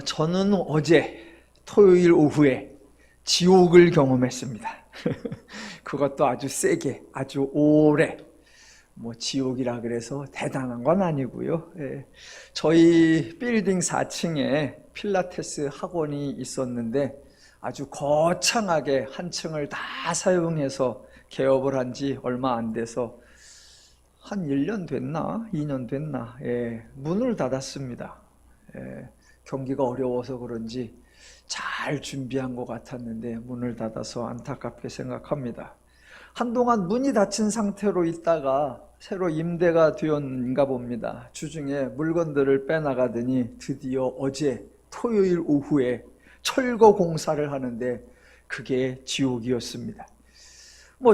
저는 어제 토요일 오후에 지옥을 경험했습니다. 그것도 아주 세게, 아주 오래. 지옥이라 그래서 대단한 건 아니고요. 저희 빌딩 4층에 필라테스 학원이 있었는데 아주 거창하게 한 층을 다 사용해서 개업을 한 지 얼마 안 돼서 한 1년 됐나? 2년 됐나? 문을 닫았습니다. 경기가 어려워서 그런지 잘 준비한 것 같았는데 문을 닫아서 안타깝게 생각합니다. 한동안 문이 닫힌 상태로 있다가 새로 임대가 되었는가 봅니다. 주중에 물건들을 빼나가더니 드디어 어제 토요일 오후에 철거 공사를 하는데 그게 지옥이었습니다.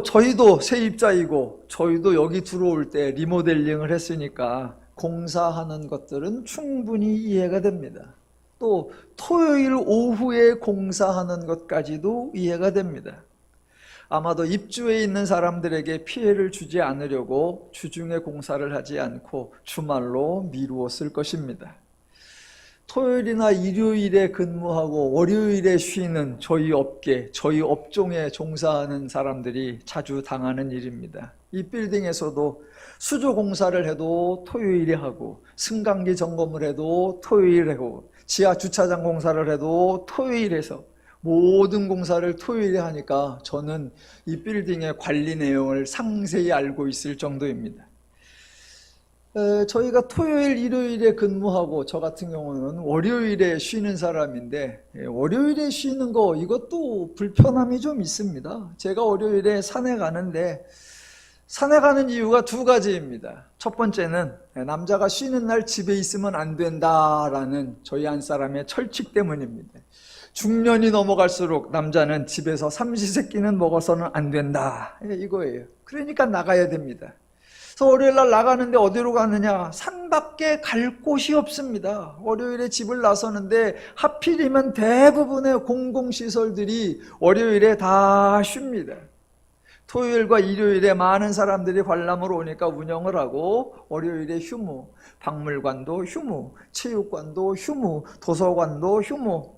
저희도 세입자이고 저희도 여기 들어올 때 리모델링을 했으니까 공사하는 것들은 충분히 이해가 됩니다. 또 토요일 오후에 공사하는 것까지도 이해가 됩니다. 아마도 입주해 있는 사람들에게 피해를 주지 않으려고 주중에 공사를 하지 않고 주말로 미루었을 것입니다. 토요일이나 일요일에 근무하고 월요일에 쉬는 저희 업계, 저희 업종에 종사하는 사람들이 자주 당하는 일입니다. 이 빌딩에서도 수조 공사를 해도 토요일에 하고 승강기 점검을 해도 토요일에 하고 지하 주차장 공사를 해도 토요일에 해서 모든 공사를 토요일에 하니까 저는 이 빌딩의 관리 내용을 상세히 알고 있을 정도입니다. 저희가 토요일, 일요일에 근무하고 저 같은 경우는 월요일에 쉬는 사람인데 월요일에 쉬는 거 이것도 불편함이 좀 있습니다. 제가 월요일에 산에 가는데 산에 가는 이유가 두 가지입니다. 첫 번째는 남자가 쉬는 날 집에 있으면 안 된다라는 저희 한 사람의 철칙 때문입니다. 중년이 넘어갈수록 남자는 집에서 삼시세끼는 먹어서는 안 된다. 이거예요. 그러니까 나가야 됩니다. 그래서 월요일날 나가는데 어디로 가느냐? 산밖에 갈 곳이 없습니다. 월요일에 집을 나서는데 하필이면 대부분의 공공시설들이 월요일에 다 쉽니다. 토요일과 일요일에 많은 사람들이 관람을 오니까 운영을 하고 월요일에 휴무, 박물관도 휴무, 체육관도 휴무, 도서관도 휴무.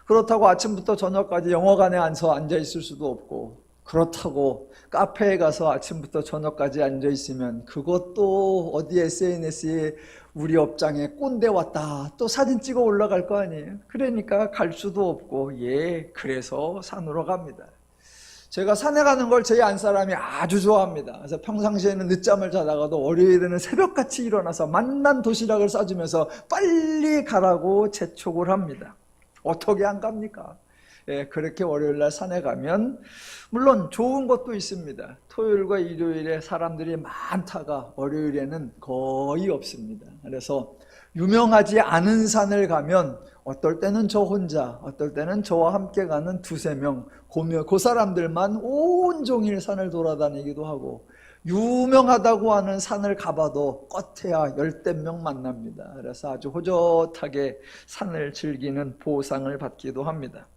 그렇다고 아침부터 저녁까지 영화관에 앉아 있을 수도 없고 그렇다고 카페에 가서 아침부터 저녁까지 앉아 있으면 그것도 어디 SNS에 우리 업장에 꼰대 왔다 또 사진 찍어 올라갈 거 아니에요. 그러니까 갈 수도 없고 그래서 산으로 갑니다. 제가 산에 가는 걸 저희 안 사람이 아주 좋아합니다. 그래서 평상시에는 늦잠을 자다가도 월요일에는 새벽같이 일어나서 맛난 도시락을 싸주면서 빨리 가라고 재촉을 합니다. 어떻게 안 갑니까? 그렇게 월요일날 산에 가면 물론 좋은 것도 있습니다. 토요일과 일요일에 사람들이 많다가 월요일에는 거의 없습니다. 그래서 유명하지 않은 산을 가면 어떨 때는 저 혼자, 어떨 때는 저와 함께 가는 두세 명, 그 사람들만 온종일 산을 돌아다니기도 하고 유명하다고 하는 산을 가봐도 껏해야 10명 만납니다. 그래서 아주 호젓하게 산을 즐기는 보상을 받기도 합니다.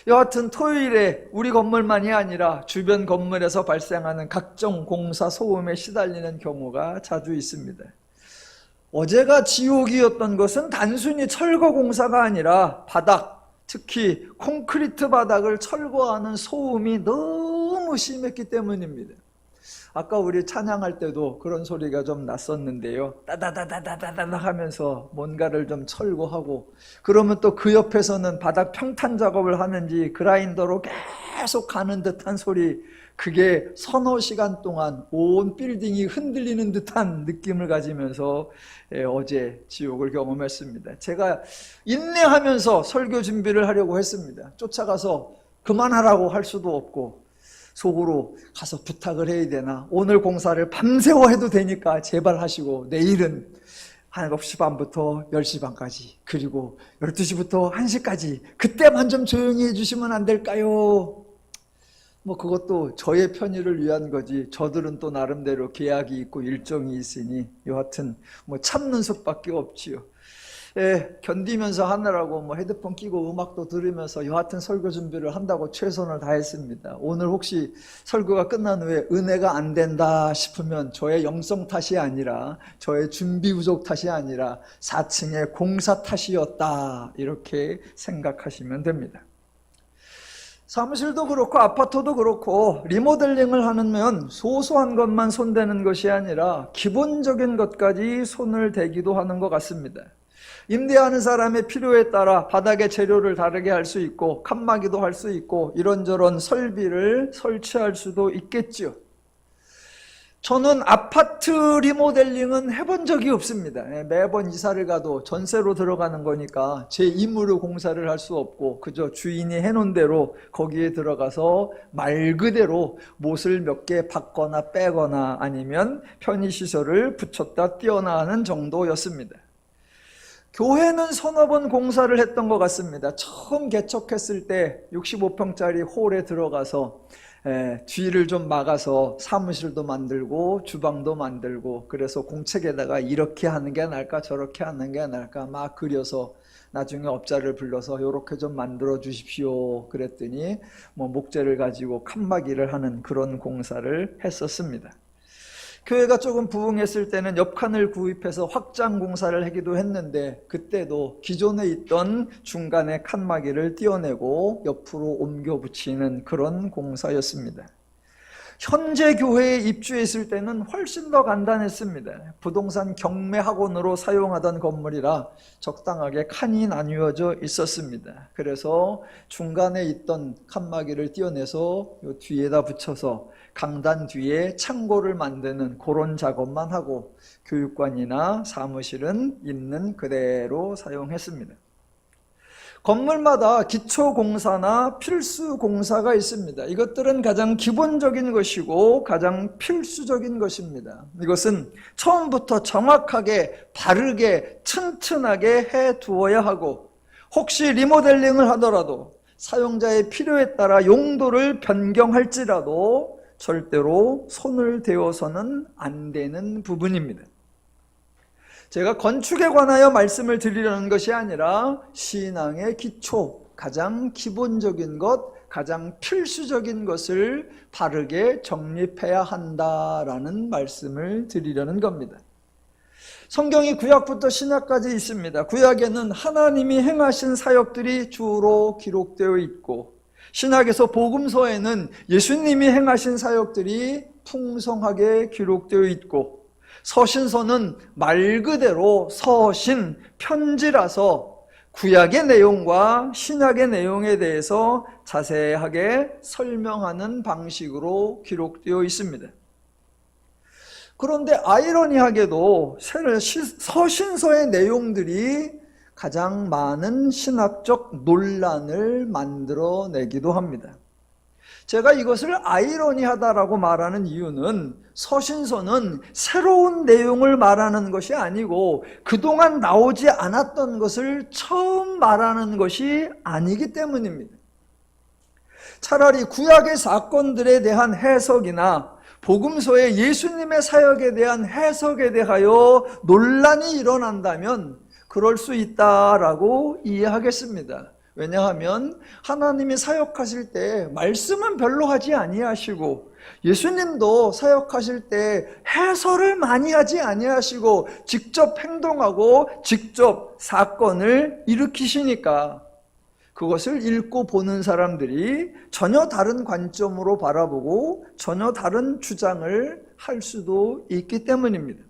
여하튼 토요일에 우리 건물만이 아니라 주변 건물에서 발생하는 각종 공사 소음에 시달리는 경우가 자주 있습니다. 어제가 지옥이었던 것은 단순히 철거 공사가 아니라 바닥, 특히 콘크리트 바닥을 철거하는 소음이 너무 심했기 때문입니다. 아까 우리 찬양할 때도 그런 소리가 좀 났었는데요. 따다다다다다다 하면서 뭔가를 좀 철거하고 그러면 또 그 옆에서는 바닥 평탄 작업을 하는지 그라인더로 계속 가는 듯한 소리, 그게 서너 시간 동안 온 빌딩이 흔들리는 듯한 느낌을 가지면서 어제 지옥을 경험했습니다. 제가 인내하면서 설교 준비를 하려고 했습니다. 쫓아가서 그만하라고 할 수도 없고 속으로 가서 부탁을 해야 되나, 오늘 공사를 밤새워 해도 되니까 제발 하시고 내일은 9시 반부터 10시 반까지 그리고 12시부터 1시까지 그때만 좀 조용히 해주시면 안 될까요? 그것도 저의 편의를 위한 거지 저들은 또 나름대로 계약이 있고 일정이 있으니 여하튼 참는 수밖에 없지요. 견디면서 하느라고 뭐 헤드폰 끼고 음악도 들으면서 여하튼 설교 준비를 한다고 최선을 다했습니다. 오늘 혹시 설교가 끝난 후에 은혜가 안 된다 싶으면 저의 영성 탓이 아니라, 저의 준비 부족 탓이 아니라 4층의 공사 탓이었다, 이렇게 생각하시면 됩니다. 사무실도 그렇고 아파트도 그렇고 리모델링을 하면 소소한 것만 손대는 것이 아니라 기본적인 것까지 손을 대기도 하는 것 같습니다. 임대하는 사람의 필요에 따라 바닥의 재료를 다르게 할 수 있고 칸막이도 할 수 있고 이런저런 설비를 설치할 수도 있겠죠. 저는 아파트 리모델링은 해본 적이 없습니다. 매번 이사를 가도 전세로 들어가는 거니까 제 임으로 공사를 할 수 없고 그저 주인이 해놓은 대로 거기에 들어가서 말 그대로 못을 몇 개 받거나 빼거나 아니면 편의시설을 붙였다 띄어나 하는 정도였습니다. 교회는 서너 번 공사를 했던 것 같습니다. 처음 개척했을 때 65평짜리 홀에 들어가서 뒤를 좀 막아서 사무실도 만들고 주방도 만들고, 그래서 공책에다가 이렇게 하는 게 나을까 저렇게 하는 게 나을까 막 그려서 나중에 업자를 불러서 이렇게 좀 만들어 주십시오 그랬더니 뭐 목재를 가지고 칸막이를 하는 그런 공사를 했었습니다. 교회가 조금 부흥했을 때는 옆칸을 구입해서 확장 공사를 하기도 했는데 그때도 기존에 있던 중간에 칸막이를 띄어내고 옆으로 옮겨 붙이는 그런 공사였습니다. 현재 교회에 입주했을 때는 훨씬 더 간단했습니다. 부동산 경매학원으로 사용하던 건물이라 적당하게 칸이 나뉘어져 있었습니다. 그래서 중간에 있던 칸막이를 띄어내서 요 뒤에다 붙여서 강단 뒤에 창고를 만드는 그런 작업만 하고 교육관이나 사무실은 있는 그대로 사용했습니다. 건물마다 기초공사나 필수공사가 있습니다. 이것들은 가장 기본적인 것이고 가장 필수적인 것입니다. 이것은 처음부터 정확하게 바르게 튼튼하게 해두어야 하고, 혹시 리모델링을 하더라도 사용자의 필요에 따라 용도를 변경할지라도 절대로 손을 대어서는 안 되는 부분입니다. 제가 건축에 관하여 말씀을 드리려는 것이 아니라 신앙의 기초, 가장 기본적인 것, 가장 필수적인 것을 바르게 정립해야 한다라는 말씀을 드리려는 겁니다. 성경이 구약부터 신약까지 있습니다. 구약에는 하나님이 행하신 사역들이 주로 기록되어 있고, 신약에서 복음서에는 예수님이 행하신 사역들이 풍성하게 기록되어 있고, 서신서는 말 그대로 서신, 편지라서 구약의 내용과 신약의 내용에 대해서 자세하게 설명하는 방식으로 기록되어 있습니다. 그런데 아이러니하게도 서신서의 내용들이 가장 많은 신학적 논란을 만들어내기도 합니다. 제가 이것을 아이러니하다라고 말하는 이유는 서신서는 새로운 내용을 말하는 것이 아니고 그동안 나오지 않았던 것을 처음 말하는 것이 아니기 때문입니다. 차라리 구약의 사건들에 대한 해석이나 복음서의 예수님의 사역에 대한 해석에 대하여 논란이 일어난다면 그럴 수 있다라고 이해하겠습니다. 왜냐하면 하나님이 사역하실 때 말씀은 별로 하지 아니하시고, 예수님도 사역하실 때 해설을 많이 하지 아니하시고 직접 행동하고 직접 사건을 일으키시니까 그것을 읽고 보는 사람들이 전혀 다른 관점으로 바라보고 전혀 다른 주장을 할 수도 있기 때문입니다.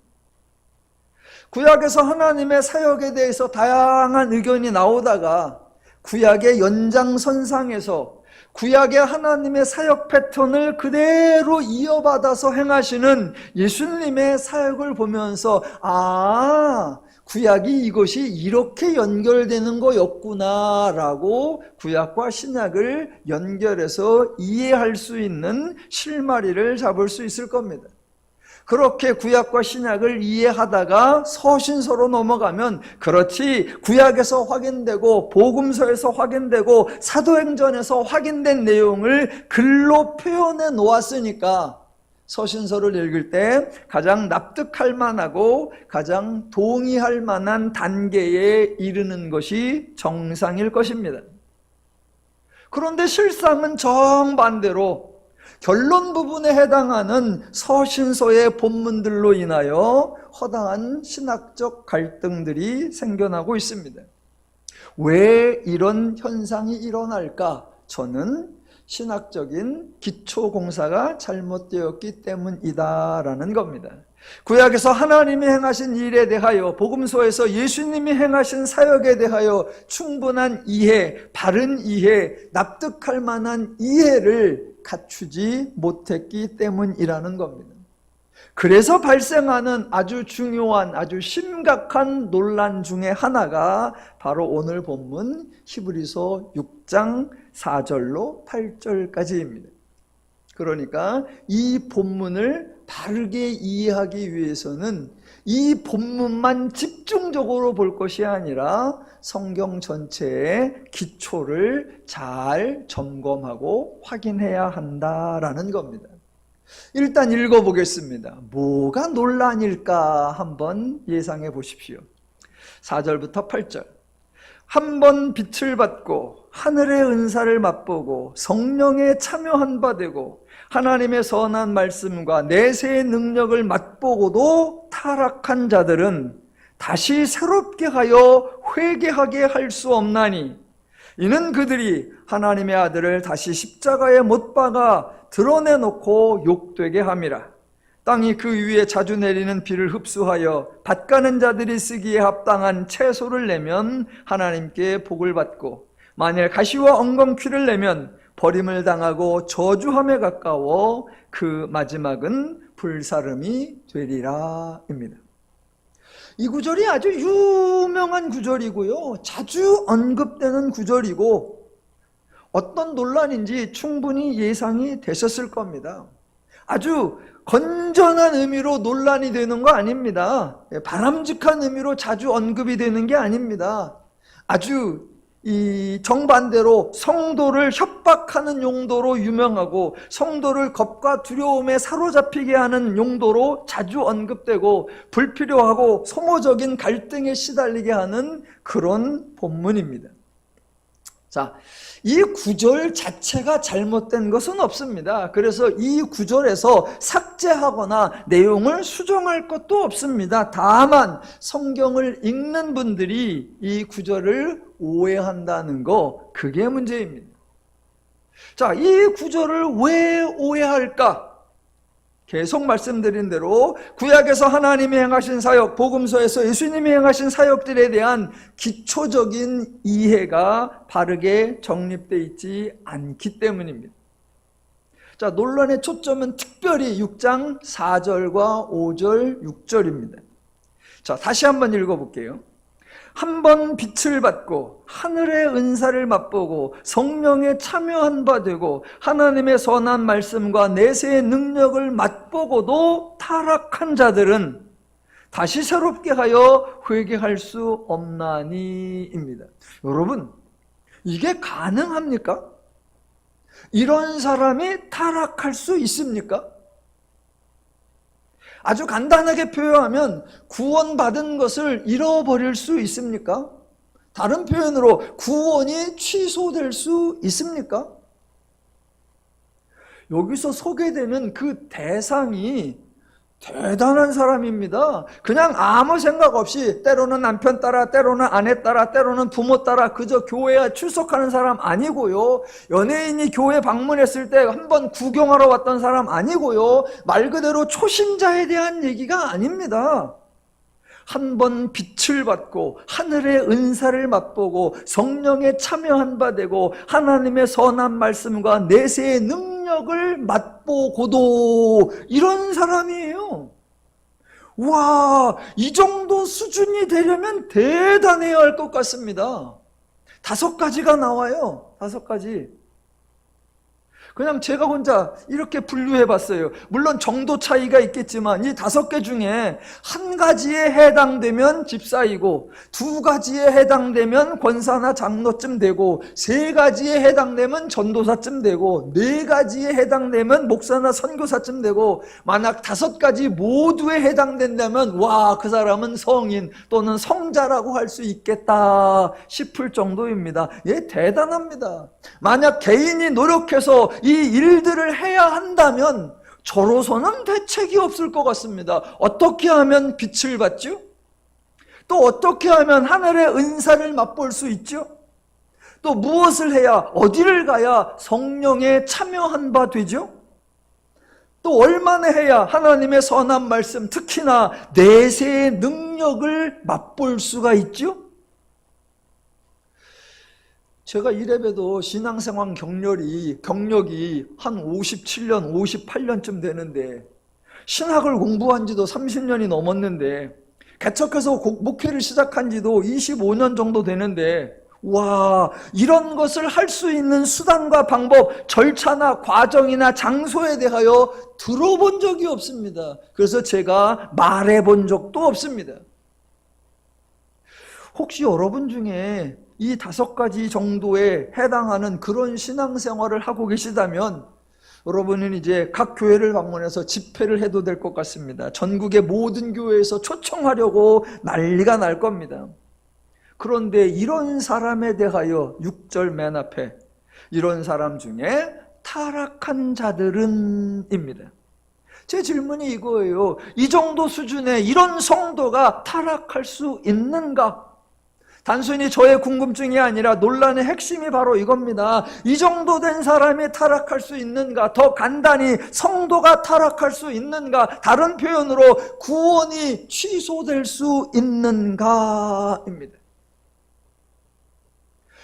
구약에서 하나님의 사역에 대해서 다양한 의견이 나오다가 구약의 연장선상에서 구약의 하나님의 사역 패턴을 그대로 이어받아서 행하시는 예수님의 사역을 보면서 구약이 이것이 이렇게 연결되는 거였구나 라고 구약과 신약을 연결해서 이해할 수 있는 실마리를 잡을 수 있을 겁니다. 그렇게 구약과 신약을 이해하다가 서신서로 넘어가면, 그렇지, 구약에서 확인되고 복음서에서 확인되고 사도행전에서 확인된 내용을 글로 표현해 놓았으니까 서신서를 읽을 때 가장 납득할 만하고 가장 동의할 만한 단계에 이르는 것이 정상일 것입니다. 그런데 실상은 정반대로 결론 부분에 해당하는 서신서의 본문들로 인하여 허다한 신학적 갈등들이 생겨나고 있습니다. 왜 이런 현상이 일어날까? 저는 신학적인 기초공사가 잘못되었기 때문이다라는 겁니다. 구약에서 하나님이 행하신 일에 대하여, 복음서에서 예수님이 행하신 사역에 대하여 충분한 이해, 바른 이해, 납득할 만한 이해를 갖추지 못했기 때문이라는 겁니다. 그래서 발생하는 아주 중요한, 아주 심각한 논란 중에 하나가 바로 오늘 본문 히브리서 6장 4절로 8절까지입니다. 그러니까 이 본문을 바르게 이해하기 위해서는 이 본문만 집중적으로 볼 것이 아니라 성경 전체의 기초를 잘 점검하고 확인해야 한다라는 겁니다. 일단 읽어보겠습니다. 뭐가 논란일까 한번 예상해 보십시오. 4절부터 8절. 한 번 빛을 받고 하늘의 은사를 맛보고 성령에 참여한 바 되고 하나님의 선한 말씀과 내세의 능력을 맛보고도 타락한 자들은 다시 새롭게 하여 회개하게 할 수 없나니 이는 그들이 하나님의 아들을 다시 십자가에 못 박아 드러내놓고 욕되게 함이라. 땅이 그 위에 자주 내리는 비를 흡수하여 밭 가는 자들이 쓰기에 합당한 채소를 내면 하나님께 복을 받고 만일 가시와 엉겅퀴를 내면 버림을 당하고 저주함에 가까워 그 마지막은 불사름이 되리라 입니다. 이 구절이 아주 유명한 구절이고요, 자주 언급되는 구절이고 어떤 논란인지 충분히 예상이 되셨을 겁니다. 아주 건전한 의미로 논란이 되는 거 아닙니다. 바람직한 의미로 자주 언급이 되는 게 아닙니다. 아주 이 정반대로 성도를 협박하는 용도로 유명하고 성도를 겁과 두려움에 사로잡히게 하는 용도로 자주 언급되고 불필요하고 소모적인 갈등에 시달리게 하는 그런 본문입니다. 자, 이 구절 자체가 잘못된 것은 없습니다. 그래서 이 구절에서 삭제하거나 내용을 수정할 것도 없습니다. 다만 성경을 읽는 분들이 이 구절을 오해한다는 거, 그게 문제입니다. 자, 이 구절을 왜 오해할까? 계속 말씀드린 대로 구약에서 하나님이 행하신 사역, 복음서에서 예수님이 행하신 사역들에 대한 기초적인 이해가 바르게 정립되어 있지 않기 때문입니다. 자, 논란의 초점은 특별히 6장 4절과 5절, 6절입니다. 자, 다시 한번 읽어볼게요. 한 번 빛을 받고 하늘의 은사를 맛보고 성령에 참여한 바 되고 하나님의 선한 말씀과 내세의 능력을 맛보고도 타락한 자들은 다시 새롭게 하여 회개할 수 없나니입니다. 여러분, 이게 가능합니까? 이런 사람이 타락할 수 있습니까? 아주 간단하게 표현하면 구원받은 것을 잃어버릴 수 있습니까? 다른 표현으로 구원이 취소될 수 있습니까? 여기서 소개되는 그 대상이 대단한 사람입니다. 그냥 아무 생각 없이 때로는 남편 따라, 때로는 아내 따라, 때로는 부모 따라 그저 교회에 출석하는 사람 아니고요, 연예인이 교회 방문했을 때 한번 구경하러 왔던 사람 아니고요, 말 그대로 초신자에 대한 얘기가 아닙니다. 한 번 빛을 받고 하늘의 은사를 맛보고 성령에 참여한 바 되고 하나님의 선한 말씀과 내세의 능력을 맛보고도 이런 사람이에요. 와, 이 정도 수준이 되려면 대단해야 할 것 같습니다. 5가지가 나와요. 5가지. 그냥 제가 혼자 이렇게 분류해 봤어요. 물론 정도 차이가 있겠지만 이 5개 중에 한 가지에 해당되면 집사이고, 2가지에 해당되면 권사나 장로쯤 되고, 3가지에 해당되면 전도사쯤 되고, 4가지에 해당되면 목사나 선교사쯤 되고, 만약 5가지 모두에 해당된다면 와, 그 사람은 성인 또는 성자라고 할 수 있겠다 싶을 정도입니다. 예, 대단합니다. 만약 개인이 노력해서 이 일들을 해야 한다면 저로서는 대책이 없을 것 같습니다. 어떻게 하면 빛을 받죠? 또 어떻게 하면 하늘의 은사를 맛볼 수 있죠? 또 무엇을 해야, 어디를 가야 성령에 참여한 바 되죠? 또 얼마나 해야 하나님의 선한 말씀, 특히나 내세의 능력을 맛볼 수가 있죠? 제가 이래봬도 신앙생활 경력이 한 57년, 58년쯤 되는데, 신학을 공부한 지도 30년이 넘었는데, 개척해서 목회를 시작한 지도 25년 정도 되는데, 와, 이런 것을 할 수 있는 수단과 방법, 절차나 과정이나 장소에 대하여 들어본 적이 없습니다. 그래서 제가 말해본 적도 없습니다. 혹시 여러분 중에 이 5가지 정도에 해당하는 그런 신앙생활을 하고 계시다면 여러분은 이제 각 교회를 방문해서 집회를 해도 될 것 같습니다. 전국의 모든 교회에서 초청하려고 난리가 날 겁니다. 그런데 이런 사람에 대하여 6절 맨 앞에 이런 사람 중에 타락한 자들은 입니다. 제 질문이 이거예요. 이 정도 수준의 이런 성도가 타락할 수 있는가? 단순히 저의 궁금증이 아니라 논란의 핵심이 바로 이겁니다. 이 정도 된 사람이 타락할 수 있는가? 더 간단히 성도가 타락할 수 있는가? 다른 표현으로 구원이 취소될 수 있는가입니다.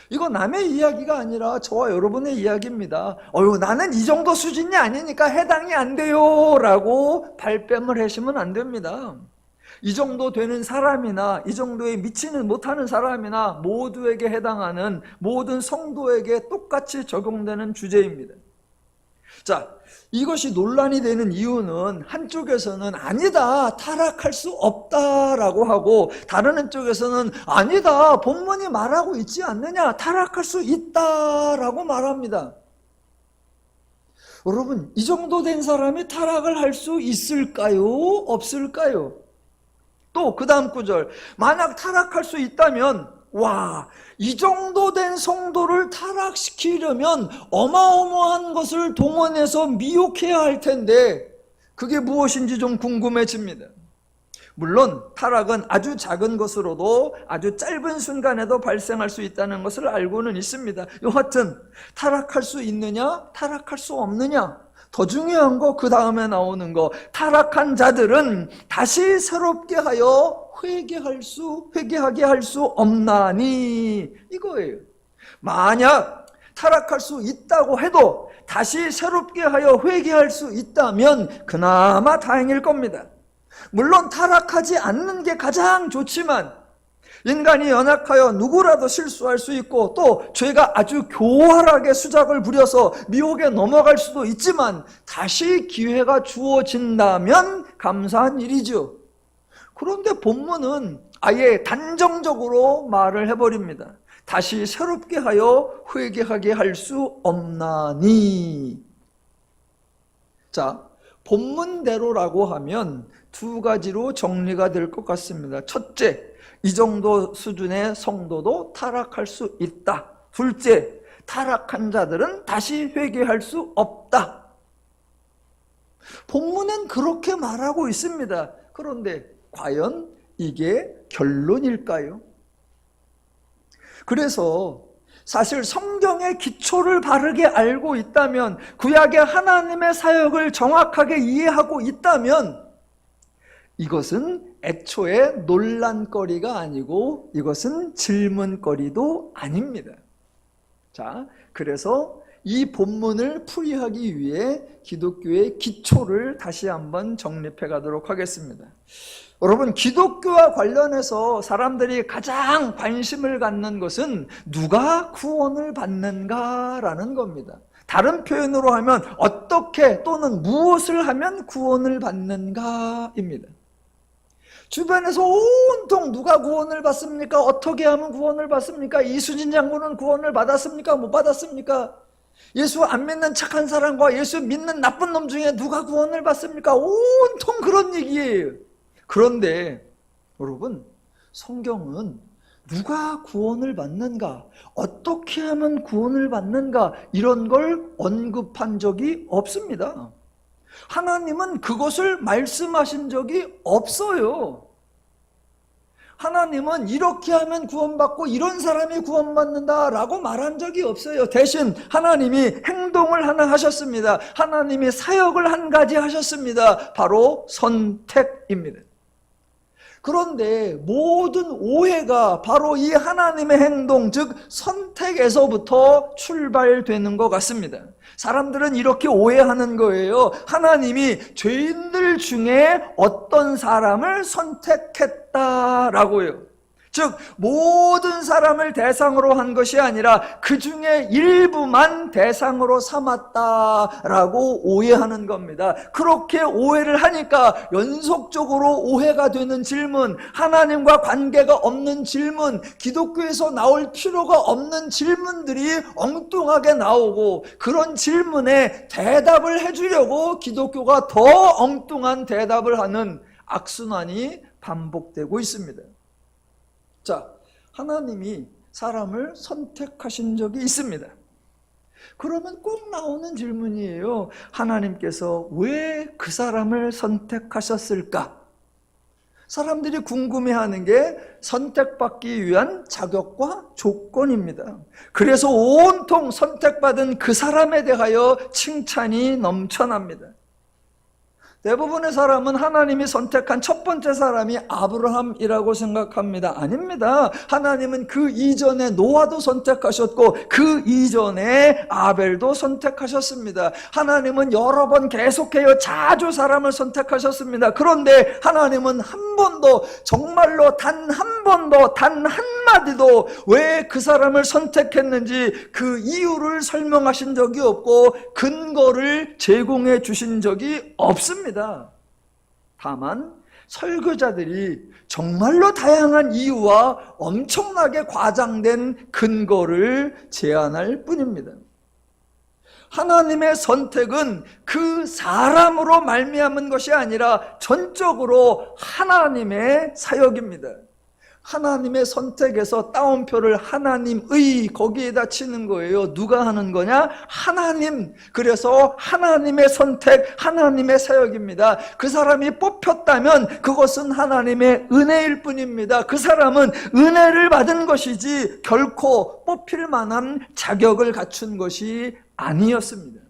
이거 남의 이야기가 아니라 저와 여러분의 이야기입니다. 나는 이 정도 수준이 아니니까 해당이 안 돼요 라고 발뺌을 하시면 안 됩니다. 이 정도 되는 사람이나 이 정도에 미치는 못하는 사람이나 모두에게 해당하는 모든 성도에게 똑같이 적용되는 주제입니다. 자, 이것이 논란이 되는 이유는 한쪽에서는 아니다, 타락할 수 없다라고 하고, 다른 한쪽에서는 아니다, 본문이 말하고 있지 않느냐, 타락할 수 있다라고 말합니다. 여러분, 이 정도 된 사람이 타락을 할 수 있을까요? 없을까요? 또 그 다음 구절, 만약 타락할 수 있다면 와, 이 정도 된 성도를 타락시키려면 어마어마한 것을 동원해서 미혹해야 할 텐데 그게 무엇인지 좀 궁금해집니다. 물론 타락은 아주 작은 것으로도 아주 짧은 순간에도 발생할 수 있다는 것을 알고는 있습니다. 여하튼 타락할 수 있느냐, 타락할 수 없느냐, 더 중요한 거 그 다음에 나오는 거, 타락한 자들은 다시 새롭게 하여 회개하게 할 수 없나니, 이거예요. 만약 타락할 수 있다고 해도 다시 새롭게 하여 회개할 수 있다면 그나마 다행일 겁니다. 물론 타락하지 않는 게 가장 좋지만 인간이 연약하여 누구라도 실수할 수 있고 또 죄가 아주 교활하게 수작을 부려서 미혹에 넘어갈 수도 있지만 다시 기회가 주어진다면 감사한 일이죠. 그런데 본문은 아예 단정적으로 말을 해버립니다. 다시 새롭게 하여 회개하게 할 수 없나니. 자, 본문대로라고 하면 2가지로 정리가 될 것 같습니다. 첫째, 이 정도 수준의 성도도 타락할 수 있다. 둘째, 타락한 자들은 다시 회개할 수 없다. 본문은 그렇게 말하고 있습니다. 그런데 과연 이게 결론일까요? 그래서 사실 성경의 기초를 바르게 알고 있다면, 구약의 하나님의 사역을 정확하게 이해하고 있다면 이것은 애초에 논란거리가 아니고 이것은 질문거리도 아닙니다. 자, 그래서 이 본문을 풀이하기 위해 기독교의 기초를 다시 한번 정립해 가도록 하겠습니다. 여러분, 기독교와 관련해서 사람들이 가장 관심을 갖는 것은 누가 구원을 받는가라는 겁니다. 다른 표현으로 하면 어떻게 또는 무엇을 하면 구원을 받는가입니다. 주변에서 온통 누가 구원을 받습니까? 어떻게 하면 구원을 받습니까? 이수진 장군은 구원을 받았습니까? 못 받았습니까? 예수 안 믿는 착한 사람과 예수 믿는 나쁜 놈 중에 누가 구원을 받습니까? 온통 그런 얘기예요. 그런데 여러분, 성경은 누가 구원을 받는가, 어떻게 하면 구원을 받는가, 이런 걸 언급한 적이 없습니다. 하나님은 그것을 말씀하신 적이 없어요. 하나님은 이렇게 하면 구원받고 이런 사람이 구원받는다라고 말한 적이 없어요. 대신 하나님이 행동을 하나 하셨습니다. 하나님이 사역을 한 가지 하셨습니다. 바로 선택입니다. 그런데 모든 오해가 바로 이 하나님의 행동, 즉 선택에서부터 출발되는 것 같습니다. 사람들은 이렇게 오해하는 거예요. 하나님이 죄인들 중에 어떤 사람을 선택했다라고요. 즉 모든 사람을 대상으로 한 것이 아니라 그 중에 일부만 대상으로 삼았다라고 오해하는 겁니다. 그렇게 오해를 하니까 연속적으로 오해가 되는 질문, 하나님과 관계가 없는 질문, 기독교에서 나올 필요가 없는 질문들이 엉뚱하게 나오고, 그런 질문에 대답을 해주려고 기독교가 더 엉뚱한 대답을 하는 악순환이 반복되고 있습니다. 자, 하나님이 사람을 선택하신 적이 있습니다. 그러면 꼭 나오는 질문이에요. 하나님께서 왜 그 사람을 선택하셨을까? 사람들이 궁금해하는 게 선택받기 위한 자격과 조건입니다. 그래서 온통 선택받은 그 사람에 대하여 칭찬이 넘쳐납니다. 대부분의 사람은 하나님이 선택한 첫 번째 사람이 아브라함이라고 생각합니다. 아닙니다. 하나님은 그 이전에 노아도 선택하셨고 그 이전에 아벨도 선택하셨습니다. 하나님은 여러 번 계속해요 자주 사람을 선택하셨습니다. 그런데 하나님은 한 번도, 정말로 단 한 번도, 단 한마디도 왜 그 사람을 선택했는지 그 이유를 설명하신 적이 없고 근거를 제공해 주신 적이 없습니다. 다만 설교자들이 정말로 다양한 이유와 엄청나게 과장된 근거를 제안할 뿐입니다. 하나님의 선택은 그 사람으로 말미암은 것이 아니라 전적으로 하나님의 사역입니다. 하나님의 선택에서 따옴표를 하나님의 거기에다 치는 거예요. 누가 하는 거냐? 하나님. 그래서 하나님의 선택, 하나님의 사역입니다. 그 사람이 뽑혔다면 그것은 하나님의 은혜일 뿐입니다. 그 사람은 은혜를 받은 것이지 결코 뽑힐 만한 자격을 갖춘 것이 아니었습니다.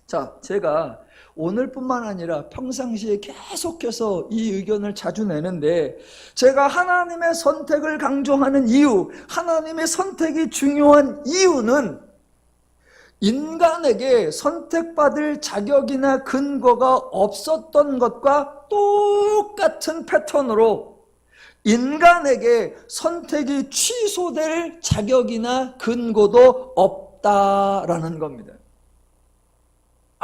자, 제가 오늘뿐만 아니라 평상시에 계속해서 이 의견을 자주 내는데, 제가 하나님의 선택을 강조하는 이유, 하나님의 선택이 중요한 이유는 인간에게 선택받을 자격이나 근거가 없었던 것과 똑같은 패턴으로 인간에게 선택이 취소될 자격이나 근거도 없다라는 겁니다.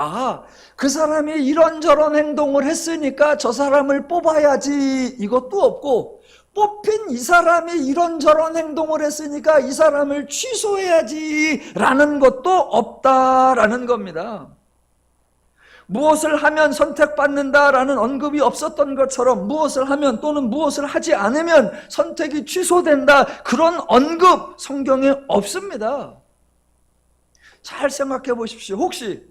아, 그 사람이 이런저런 행동을 했으니까 저 사람을 뽑아야지 이것도 없고, 뽑힌 이 사람이 이런저런 행동을 했으니까 이 사람을 취소해야지 라는 것도 없다라는 겁니다. 무엇을 하면 선택받는다라는 언급이 없었던 것처럼 무엇을 하면 또는 무엇을 하지 않으면 선택이 취소된다, 그런 언급 성경에 없습니다. 잘 생각해 보십시오. 혹시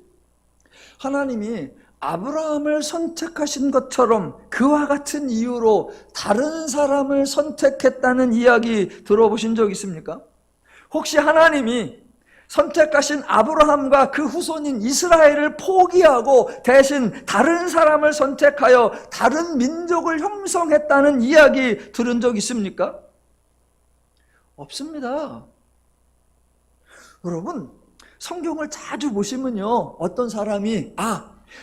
하나님이 아브라함을 선택하신 것처럼 그와 같은 이유로 다른 사람을 선택했다는 이야기 들어보신 적 있습니까? 혹시 하나님이 선택하신 아브라함과 그 후손인 이스라엘을 포기하고 대신 다른 사람을 선택하여 다른 민족을 형성했다는 이야기 들은 적 있습니까? 없습니다. 여러분, 성경을 자주 보시면요, 어떤 사람이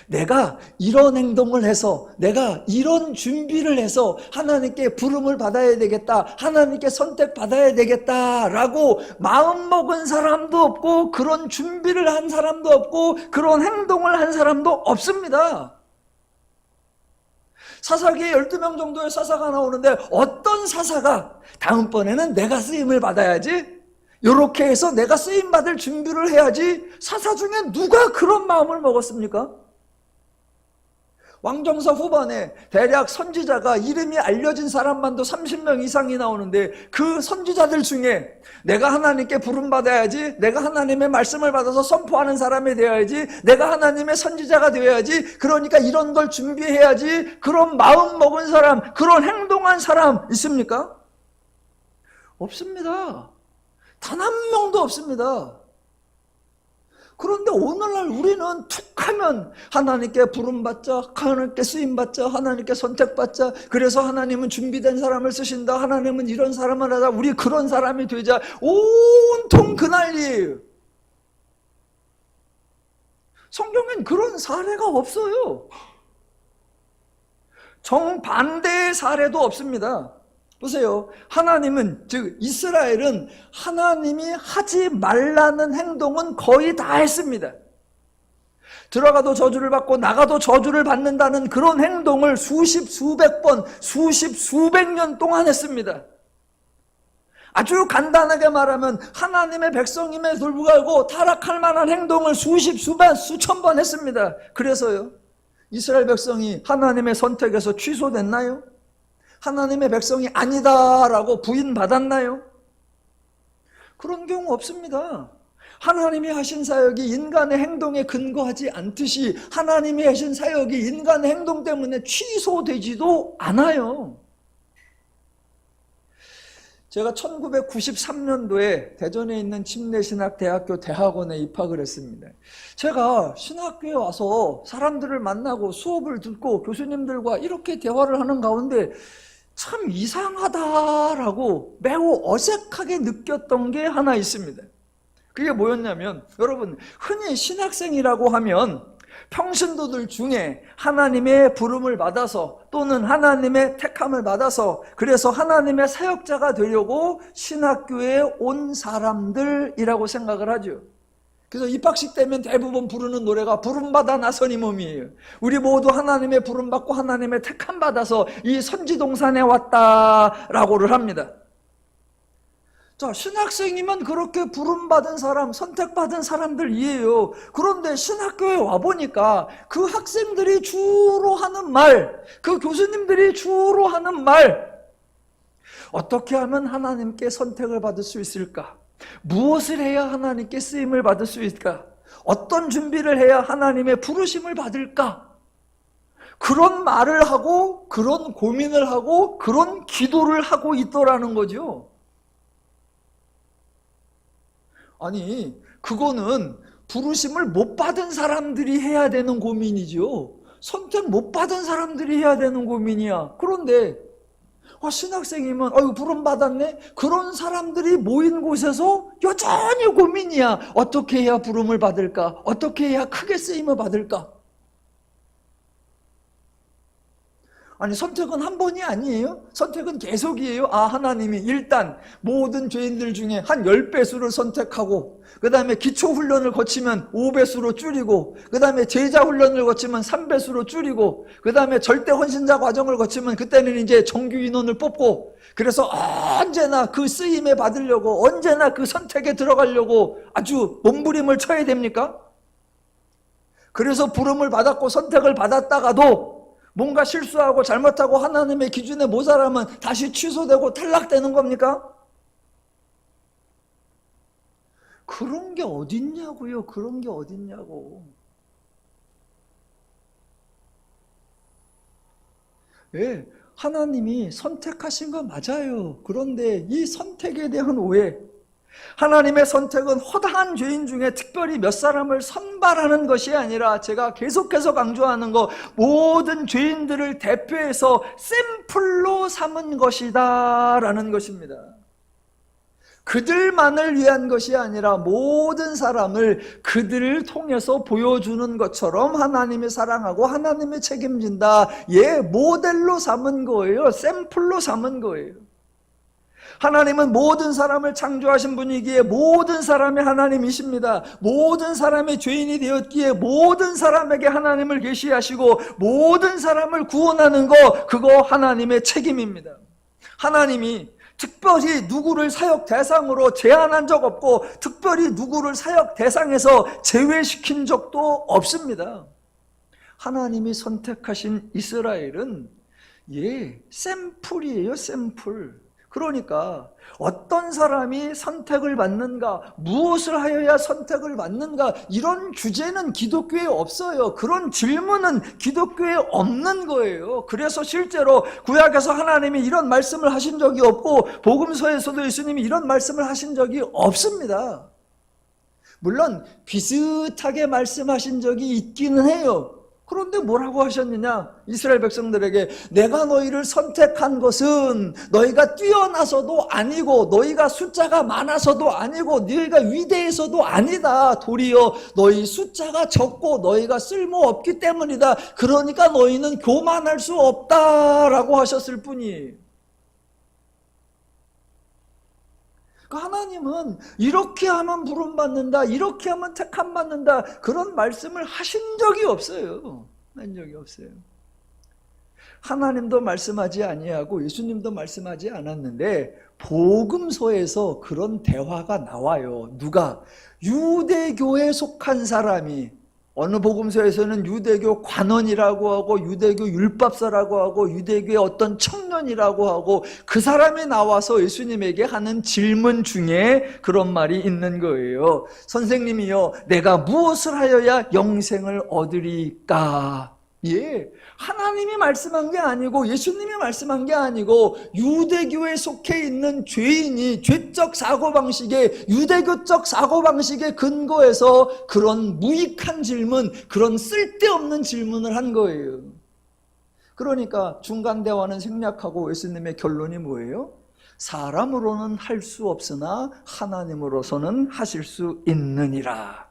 내가 이런 행동을 해서, 내가 이런 준비를 해서 하나님께 부름을 받아야 되겠다, 하나님께 선택받아야 되겠다라고 마음먹은 사람도 없고, 그런 준비를 한 사람도 없고, 그런 행동을 한 사람도 없습니다. 사사기에 12명 정도의 사사가 나오는데, 어떤 사사가 다음번에는 내가 쓰임을 받아야지, 이렇게 해서 내가 쓰임받을 준비를 해야지, 사사 중에 누가 그런 마음을 먹었습니까? 왕정사 후반에 대략 선지자가 이름이 알려진 사람만도 30명 이상이 나오는데, 그 선지자들 중에 내가 하나님께 부름받아야지, 내가 하나님의 말씀을 받아서 선포하는 사람이 되어야지, 내가 하나님의 선지자가 되어야지, 그러니까 이런 걸 준비해야지, 그런 마음 먹은 사람, 그런 행동한 사람 있습니까? 없습니다. 단 한 명도 없습니다. 그런데 오늘날 우리는 툭하면 하나님께 부름받자, 하나님께 쓰임받자, 하나님께 선택받자, 그래서 하나님은 준비된 사람을 쓰신다, 하나님은 이런 사람을 하자, 우리 그런 사람이 되자, 온통 그 난리예요. 성경엔 그런 사례가 없어요. 정반대의 사례도 없습니다. 보세요. 하나님은, 즉 이스라엘은 하나님이 하지 말라는 행동은 거의 다 했습니다. 들어가도 저주를 받고 나가도 저주를 받는다는 그런 행동을 수십 수백 번, 수백 년 동안 했습니다. 아주 간단하게 말하면 하나님의 백성임에 불구하고 타락할 만한 행동을 수천 번 했습니다. 그래서요, 이스라엘 백성이 하나님의 선택에서 취소됐나요? 하나님의 백성이 아니다라고 부인받았나요? 그런 경우 없습니다. 하나님이 하신 사역이 인간의 행동에 근거하지 않듯이 하나님이 하신 사역이 인간의 행동 때문에 취소되지도 않아요. 제가 1993년도에 대전에 있는 침례신학대학교 대학원에 입학을 했습니다. 제가 신학교에 와서 사람들을 만나고 수업을 듣고 교수님들과 이렇게 대화를 하는 가운데 참 이상하다라고 매우 어색하게 느꼈던 게 하나 있습니다. 그게 뭐였냐면, 여러분, 흔히 신학생이라고 하면 평신도들 중에 하나님의 부름을 받아서 또는 하나님의 택함을 받아서 그래서 하나님의 사역자가 되려고 신학교에 온 사람들이라고 생각을 하죠. 그래서 입학식 때면 대부분 부르는 노래가 부름받아 나선 이 몸이에요. 우리 모두 하나님의 부름받고 하나님의 택함 받아서 이 선지동산에 왔다라고를 합니다. 자, 신학생이면 그렇게 부름받은 사람, 선택받은 사람들이에요. 그런데 신학교에 와보니까 그 학생들이 주로 하는 말, 그 교수님들이 주로 하는 말, 어떻게 하면 하나님께 선택을 받을 수 있을까? 무엇을 해야 하나님께 쓰임을 받을 수 있을까? 어떤 준비를 해야 하나님의 부르심을 받을까? 그런 말을 하고 그런 고민을 하고 그런 기도를 하고 있더라는 거죠. 아니, 그거는 부르심을 못 받은 사람들이 해야 되는 고민이죠. 선택 못 받은 사람들이 해야 되는 고민이야. 그런데 신학생이면 부름 받았네? 그런 사람들이 모인 곳에서 여전히 고민이야. 어떻게 해야 부름을 받을까? 어떻게 해야 크게 쓰임을 받을까? 아니, 선택은 한 번이 아니에요. 선택은 계속이에요. 하나님이 일단 모든 죄인들 중에 한 10배수를 선택하고, 그 다음에 기초훈련을 거치면 5배수로 줄이고, 그 다음에 제자훈련을 거치면 3배수로 줄이고, 그 다음에 절대헌신자 과정을 거치면 그때는 이제 정규 인원을 뽑고, 그래서 언제나 그 쓰임에 받으려고, 언제나 그 선택에 들어가려고 아주 몸부림을 쳐야 됩니까? 그래서 부름을 받았고 선택을 받았다가도 뭔가 실수하고 잘못하고 하나님의 기준에 모자라면 다시 취소되고 탈락되는 겁니까? 그런 게 어딨냐고요. 그런 게 어딨냐고. 예, 하나님이 선택하신 거 맞아요. 그런데 이 선택에 대한 오해, 하나님의 선택은 허다한 죄인 중에 특별히 몇 사람을 선발하는 것이 아니라 제가 계속해서 강조하는 거, 모든 죄인들을 대표해서 샘플로 삼은 것이다 라는 것입니다. 그들만을 위한 것이 아니라 모든 사람을 그들을 통해서 보여주는 것처럼 하나님이 사랑하고 하나님이 책임진다. 모델로 삼은 거예요. 샘플로 삼은 거예요. 하나님은 모든 사람을 창조하신 분이기에 모든 사람이 하나님이십니다. 모든 사람이 죄인이 되었기에 모든 사람에게 하나님을 계시하시고 모든 사람을 구원하는 거, 그거 하나님의 책임입니다. 하나님이 특별히 누구를 사역 대상으로 제한한 적 없고 특별히 누구를 사역 대상에서 제외시킨 적도 없습니다. 하나님이 선택하신 이스라엘은 샘플이에요. 샘플. 그러니까 어떤 사람이 선택을 받는가, 무엇을 하여야 선택을 받는가, 이런 주제는 기독교에 없어요. 그런 질문은 기독교에 없는 거예요. 그래서 실제로 구약에서 하나님이 이런 말씀을 하신 적이 없고 복음서에서도 예수님이 이런 말씀을 하신 적이 없습니다. 물론 비슷하게 말씀하신 적이 있기는 해요. 그런데 뭐라고 하셨느냐? 이스라엘 백성들에게 내가 너희를 선택한 것은 너희가 뛰어나서도 아니고 너희가 숫자가 많아서도 아니고 너희가 위대해서도 아니다. 도리어 너희 숫자가 적고 너희가 쓸모없기 때문이다. 그러니까 너희는 교만할 수 없다라고 하셨을 뿐이에요. 하나님은 이렇게 하면 부름받는다, 이렇게 하면 택함받는다, 그런 말씀을 하신 적이 없어요. 한 적이 없어요. 하나님도 말씀하지 아니하고 예수님도 말씀하지 않았는데 복음서에서 그런 대화가 나와요. 누가? 유대교에 속한 사람이, 어느 복음서에서는 유대교 관원이라고 하고 유대교 율법사라고 하고 유대교의 어떤 청년이라고 하고 그 사람이 나와서 예수님에게 하는 질문 중에 그런 말이 있는 거예요. 선생님이요, 내가 무엇을 하여야 영생을 얻으리까? 하나님이 말씀한 게 아니고 예수님이 말씀한 게 아니고 유대교에 속해 있는 죄인이 죄적 사고방식에, 유대교적 사고방식에 근거해서 그런 무익한 질문, 그런 쓸데없는 질문을 한 거예요. 그러니까 중간 대화는 생략하고 예수님의 결론이 뭐예요? 사람으로는 할 수 없으나 하나님으로서는 하실 수 있느니라.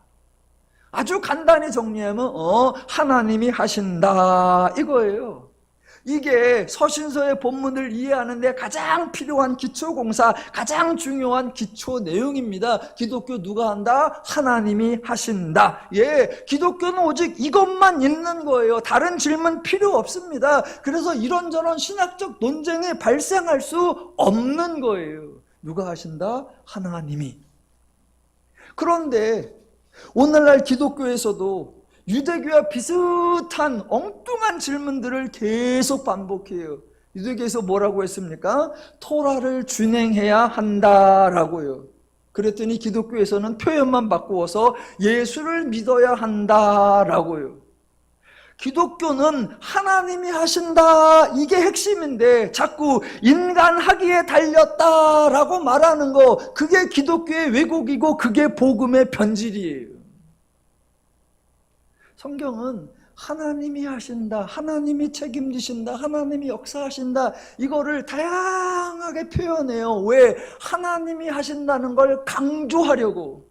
아주 간단히 정리하면 하나님이 하신다 이거예요. 이게 서신서의 본문을 이해하는 데 가장 필요한 기초공사, 가장 중요한 기초 내용입니다. 기독교 누가 한다? 하나님이 하신다. 기독교는 오직 이것만 있는 거예요. 다른 질문 필요 없습니다. 그래서 이런저런 신학적 논쟁이 발생할 수 없는 거예요. 누가 하신다? 하나님이. 그런데 오늘날 기독교에서도 유대교와 비슷한 엉뚱한 질문들을 계속 반복해요. 유대교에서 뭐라고 했습니까? 토라를 준행해야 한다라고요. 그랬더니 기독교에서는 표현만 바꾸어서 예수를 믿어야 한다라고요. 기독교는 하나님이 하신다, 이게 핵심인데 자꾸 인간하기에 달렸다라고 말하는 거, 그게 기독교의 왜곡이고 그게 복음의 변질이에요. 성경은 하나님이 하신다, 하나님이 책임지신다, 하나님이 역사하신다, 이거를 다양하게 표현해요. 왜? 하나님이 하신다는 걸 강조하려고.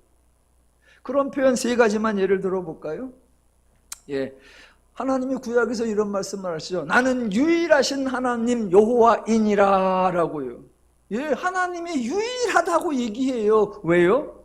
그런 표현 세 가지만 예를 들어볼까요? 하나님이 구약에서 이런 말씀을 하시죠. 나는 유일하신 하나님 여호와이니라 라고요. 하나님이 유일하다고 얘기해요. 왜요?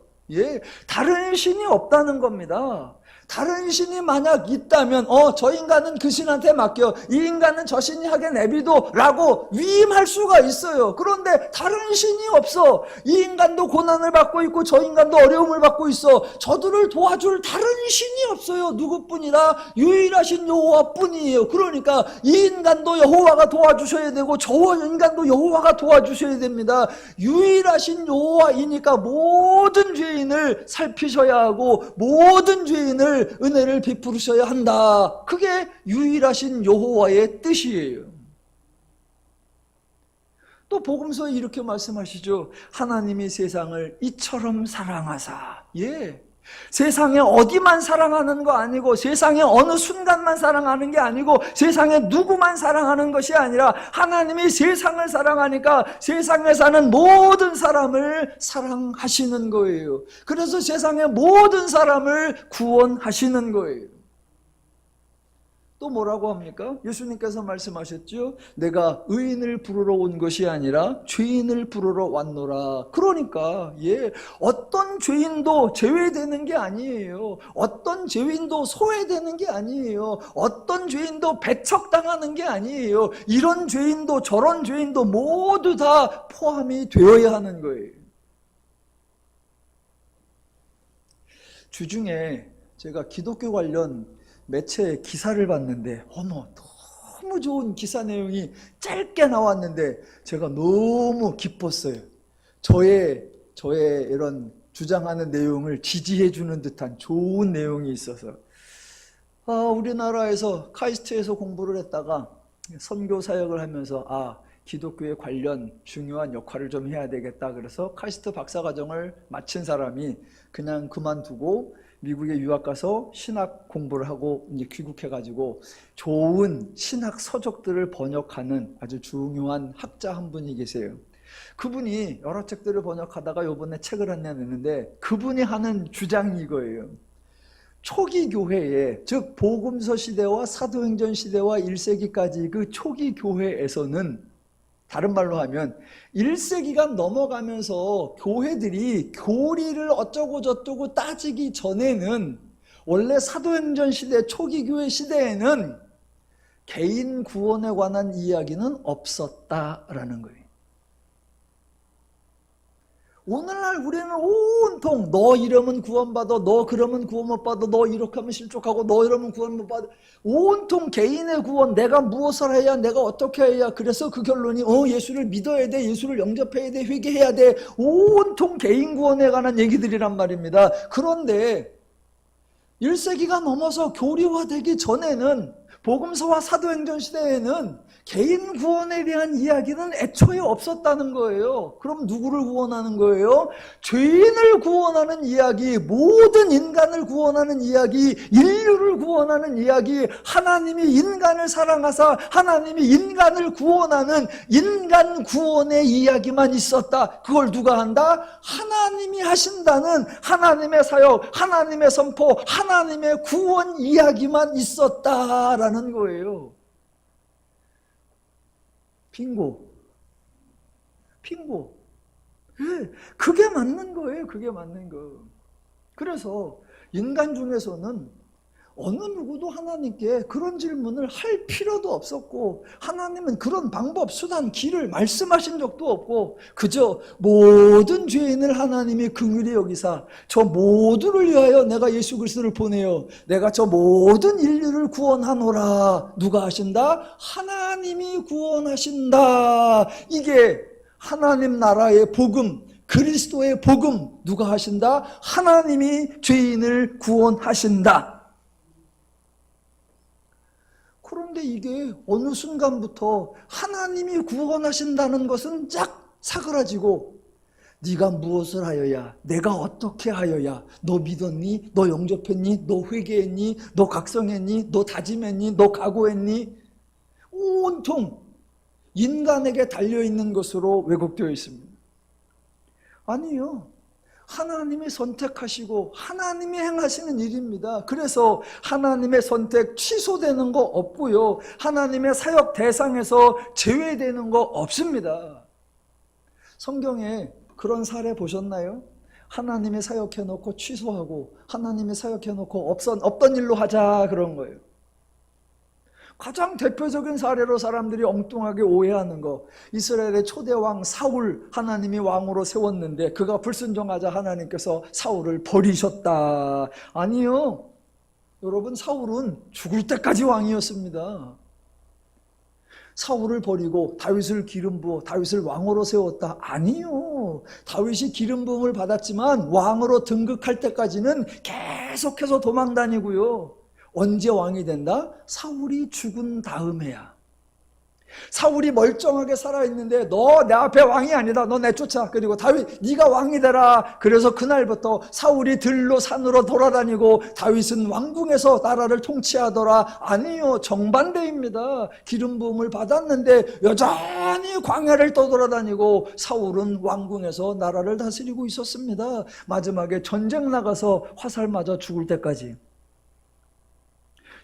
다른 신이 없다는 겁니다. 다른 신이 만약 있다면 저 인간은 그 신한테 맡겨, 이 인간은 저 신이 하게 내비둬 라고 위임할 수가 있어요. 그런데 다른 신이 없어. 이 인간도 고난을 받고 있고 저 인간도 어려움을 받고 있어. 저들을 도와줄 다른 신이 없어요. 누구뿐이라? 유일하신 여호와뿐이에요. 그러니까 이 인간도 여호와가 도와주셔야 되고 저 인간도 여호와가 도와주셔야 됩니다. 유일하신 여호와이니까 모든 죄인을 살피셔야 하고 모든 죄인을 은혜를 베푸셔야 한다. 그게 유일하신 여호와의 뜻이에요. 또 복음서에 이렇게 말씀하시죠. 하나님이 세상을 이처럼 사랑하사. 세상에 어디만 사랑하는 거 아니고, 세상에 어느 순간만 사랑하는 게 아니고, 세상에 누구만 사랑하는 것이 아니라 하나님이 세상을 사랑하니까 세상에 사는 모든 사람을 사랑하시는 거예요. 그래서 세상의 모든 사람을 구원하시는 거예요. 또 뭐라고 합니까? 예수님께서 말씀하셨죠. 내가 의인을 부르러 온 것이 아니라 죄인을 부르러 왔노라. 그러니까 어떤 죄인도 제외되는 게 아니에요. 어떤 죄인도 소외되는 게 아니에요. 어떤 죄인도 배척당하는 게 아니에요. 이런 죄인도 저런 죄인도 모두 다 포함이 되어야 하는 거예요. 주중에 제가 기독교 관련 매체에 기사를 봤는데 어머, 너무 좋은 기사 내용이 짧게 나왔는데 제가 너무 기뻤어요. 저의 이런 주장하는 내용을 지지해 주는 듯한 좋은 내용이 있어서, 우리나라에서 카이스트에서 공부를 했다가 선교 사역을 하면서 기독교에 관련 중요한 역할을 좀 해야 되겠다, 그래서 카이스트 박사과정을 마친 사람이 그냥 그만두고 미국에 유학 가서 신학 공부를 하고 이제 귀국해가지고 좋은 신학 서적들을 번역하는 아주 중요한 학자 한 분이 계세요. 그분이 여러 책들을 번역하다가 요번에 책을 하나 냈는데, 그분이 하는 주장이 이거예요. 초기 교회에, 즉 복음서 시대와 사도행전 시대와 1세기까지 그 초기 교회에서는, 다른 말로 하면 1세기가 넘어가면서 교회들이 교리를 어쩌고 저쩌고 따지기 전에는, 원래 사도행전 시대 초기 교회 시대에는 개인 구원에 관한 이야기는 없었다라는 거예요. 오늘날 우리는 온통 너 이러면 구원받아, 너 그러면 구원 못 받아, 너 이렇게 하면 실족하고, 너 이러면 구원 못 받아, 온통 개인의 구원, 내가 무엇을 해야, 내가 어떻게 해야, 그래서 그 결론이 예수를 믿어야 돼, 예수를 영접해야 돼, 회개해야 돼, 온통 개인 구원에 관한 얘기들이란 말입니다. 그런데 1세기가 넘어서 교리화되기 전에는, 복음서와 사도행전 시대에는 개인 구원에 대한 이야기는 애초에 없었다는 거예요. 그럼 누구를 구원하는 거예요? 죄인을 구원하는 이야기, 모든 인간을 구원하는 이야기, 인류를 구원하는 이야기, 하나님이 인간을 사랑하사 하나님이 인간을 구원하는 인간 구원의 이야기만 있었다. 그걸 누가 한다? 하나님이 하신다는 하나님의 사역, 하나님의 선포, 하나님의 구원 이야기만 있었다라는 거예요. 빙고. 그게 맞는 거예요. 그게 맞는 거. 그래서 인간 중에서는 어느 누구도 하나님께 그런 질문을 할 필요도 없었고, 하나님은 그런 방법, 수단, 길을 말씀하신 적도 없고, 그저 모든 죄인을 하나님이 긍휼히 여기사 저 모두를 위하여 내가 예수 그리스도를 보내요, 내가 저 모든 인류를 구원하노라. 누가 하신다? 하나님이 구원하신다. 이게 하나님 나라의 복음, 그리스도의 복음. 누가 하신다? 하나님이 죄인을 구원하신다. 그런데 이게 어느 순간부터 하나님이 구원하신다는 것은 쫙 사그라지고, 네가 무엇을 하여야, 내가 어떻게 하여야, 너 믿었니? 너 영접했니? 너 회개했니? 너 각성했니? 너 다짐했니? 너 각오했니? 온통 인간에게 달려있는 것으로 왜곡되어 있습니다. 아니요. 하나님이 선택하시고 하나님이 행하시는 일입니다. 그래서 하나님의 선택 취소되는 거 없고요, 하나님의 사역 대상에서 제외되는 거 없습니다. 성경에 그런 사례 보셨나요? 하나님의 사역해놓고 취소하고, 하나님의 사역해놓고 없던 일로 하자, 그런 거예요. 가장 대표적인 사례로 사람들이 엉뚱하게 오해하는 거, 이스라엘의 초대왕 사울, 하나님이 왕으로 세웠는데 그가 불순종하자 하나님께서 사울을 버리셨다. 아니요. 여러분, 사울은 죽을 때까지 왕이었습니다. 사울을 버리고 다윗을 기름 부어 다윗을 왕으로 세웠다. 아니요. 다윗이 기름 부음을 받았지만 왕으로 등극할 때까지는 계속해서 도망다니고요. 언제 왕이 된다? 사울이 죽은 다음에야. 사울이 멀쩡하게 살아있는데 너 내 앞에 왕이 아니다. 너 내쫓아. 그리고 다윗 네가 왕이 되라. 그래서 그날부터 사울이 들로 산으로 돌아다니고 다윗은 왕궁에서 나라를 통치하더라. 아니요, 정반대입니다. 기름 부음을 받았는데 여전히 광야를 떠돌아다니고 사울은 왕궁에서 나라를 다스리고 있었습니다. 마지막에 전쟁 나가서 화살 맞아 죽을 때까지.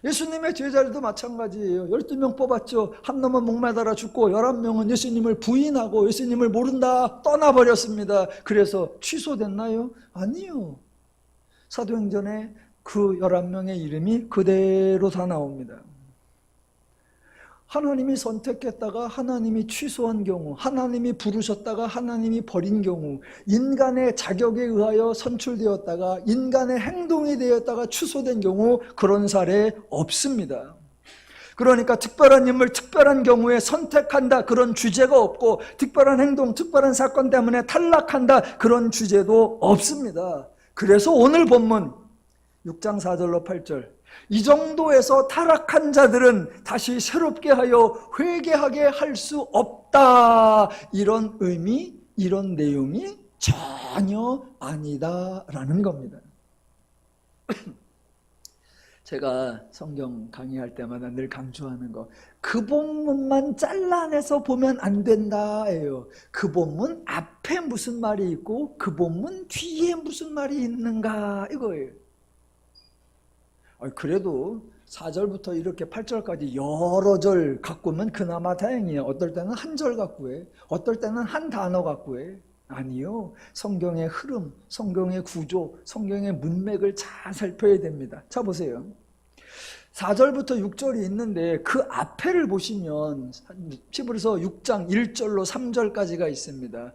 예수님의 제자들도 마찬가지예요. 12명 뽑았죠. 한 놈은 목매달아 죽고 11명은 예수님을 부인하고 예수님을 모른다 떠나버렸습니다. 그래서 취소됐나요? 아니요. 사도행전에 그 11명의 이름이 그대로 다 나옵니다. 하나님이 선택했다가 하나님이 취소한 경우, 하나님이 부르셨다가 하나님이 버린 경우, 인간의 자격에 의하여 선출되었다가 인간의 행동이 되었다가 취소된 경우, 그런 사례 없습니다. 그러니까 특별한 인물, 특별한 경우에 선택한다, 그런 주제가 없고, 특별한 행동, 특별한 사건 때문에 탈락한다, 그런 주제도 없습니다. 그래서 오늘 본문 6장 4절로 8절, 이 정도에서 타락한 자들은 다시 새롭게 하여 회개하게 할 수 없다, 이런 의미, 이런 내용이 전혀 아니다라는 겁니다. 제가 성경 강의할 때마다 늘 강조하는 거, 그 본문만 잘라내서 보면 안 된다예요. 그 본문 앞에 무슨 말이 있고 그 본문 뒤에 무슨 말이 있는가, 이거예요. 그래도 4절부터 이렇게 8절까지 여러 절 갖고 오면 그나마 다행이에요. 어떨 때는 한 절 갖고 해, 어떨 때는 한 단어 갖고 해. 아니요, 성경의 흐름, 성경의 구조, 성경의 문맥을 잘 살펴야 됩니다. 자, 보세요. 4절부터 6절이 있는데 그 앞에를 보시면 히브리서 6장 1절로 3절까지가 있습니다.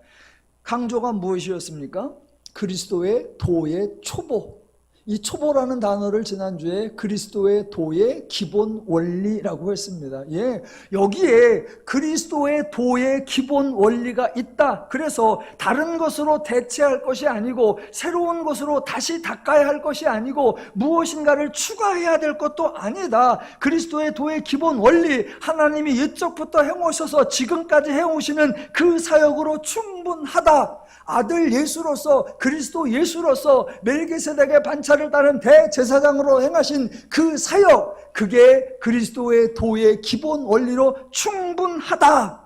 강조가 무엇이었습니까? 그리스도의 도의 초보. 이 초보라는 단어를 지난주에 그리스도의 도의 기본 원리라고 했습니다. 예, 여기에 그리스도의 도의 기본 원리가 있다. 그래서 다른 것으로 대체할 것이 아니고 새로운 것으로 다시 닦아야 할 것이 아니고 무엇인가를 추가해야 될 것도 아니다. 그리스도의 도의 기본 원리, 하나님이 옛적부터 해오셔서 지금까지 해오시는 그 사역으로 충분하다. 아들 예수로서, 그리스도 예수로서 멜기세덱의 반차를 따른 대제사장으로 행하신 그 사역, 그게 그리스도의 도의 기본 원리로 충분하다.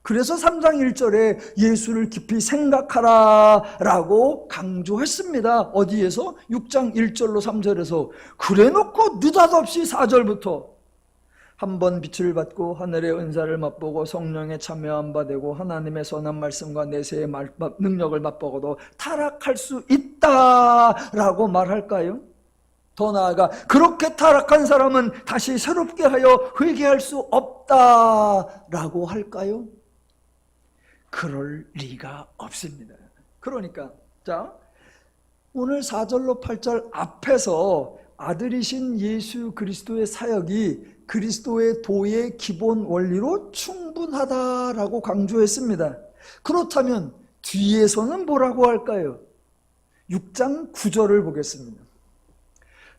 그래서 3장 1절에 예수를 깊이 생각하라 라고 강조했습니다. 어디에서? 6장 1절로 3절에서. 그래놓고 느닷없이 4절부터 한번 빛을 받고 하늘의 은사를 맛보고 성령에 참여한 바 되고 하나님의 선한 말씀과 내세의 능력을 맛보고도 타락할 수 있다라고 말할까요? 더 나아가 그렇게 타락한 사람은 다시 새롭게 하여 회개할 수 없다라고 할까요? 그럴 리가 없습니다. 그러니까 자, 오늘 4절로 8절 앞에서 아들이신 예수 그리스도의 사역이 그리스도의 도의 기본 원리로 충분하다라고 강조했습니다. 그렇다면 뒤에서는 뭐라고 할까요? 6장 9절을 보겠습니다.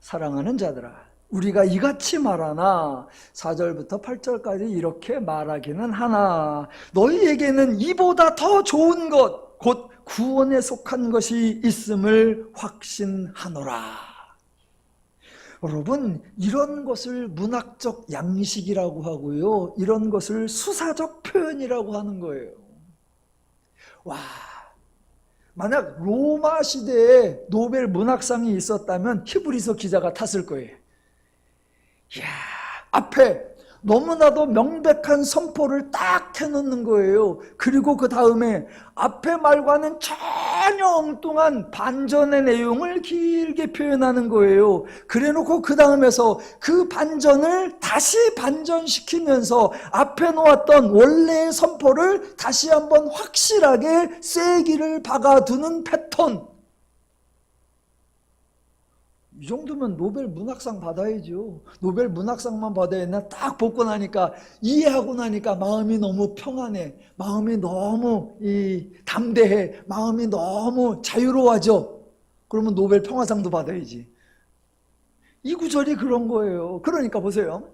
사랑하는 자들아, 우리가 이같이 말하나 4절부터 8절까지 이렇게 말하기는 하나 너희에게는 이보다 더 좋은 것, 곧 구원에 속한 것이 있음을 확신하노라. 여러분, 이런 것을 문학적 양식이라고 하고요, 이런 것을 수사적 표현이라고 하는 거예요. 와, 만약 로마 시대에 노벨 문학상이 있었다면 히브리서 기자가 탔을 거예요. 이야, 앞에 너무나도 명백한 선포를 딱 해놓는 거예요. 그리고 그 다음에 앞에 말과는 전혀 엉뚱한 반전의 내용을 길게 표현하는 거예요. 그래놓고 그 다음에서 그 반전을 다시 반전시키면서 앞에 놓았던 원래의 선포를 다시 한번 확실하게 쐐기를 박아두는 패턴. 이 정도면 노벨 문학상 받아야죠. 노벨 문학상만 받아야 했나? 딱 보고 나니까, 이해하고 나니까 마음이 너무 평안해, 마음이 너무 담대해, 마음이 너무 자유로워져. 그러면 노벨 평화상도 받아야지. 이 구절이 그런 거예요. 그러니까 보세요.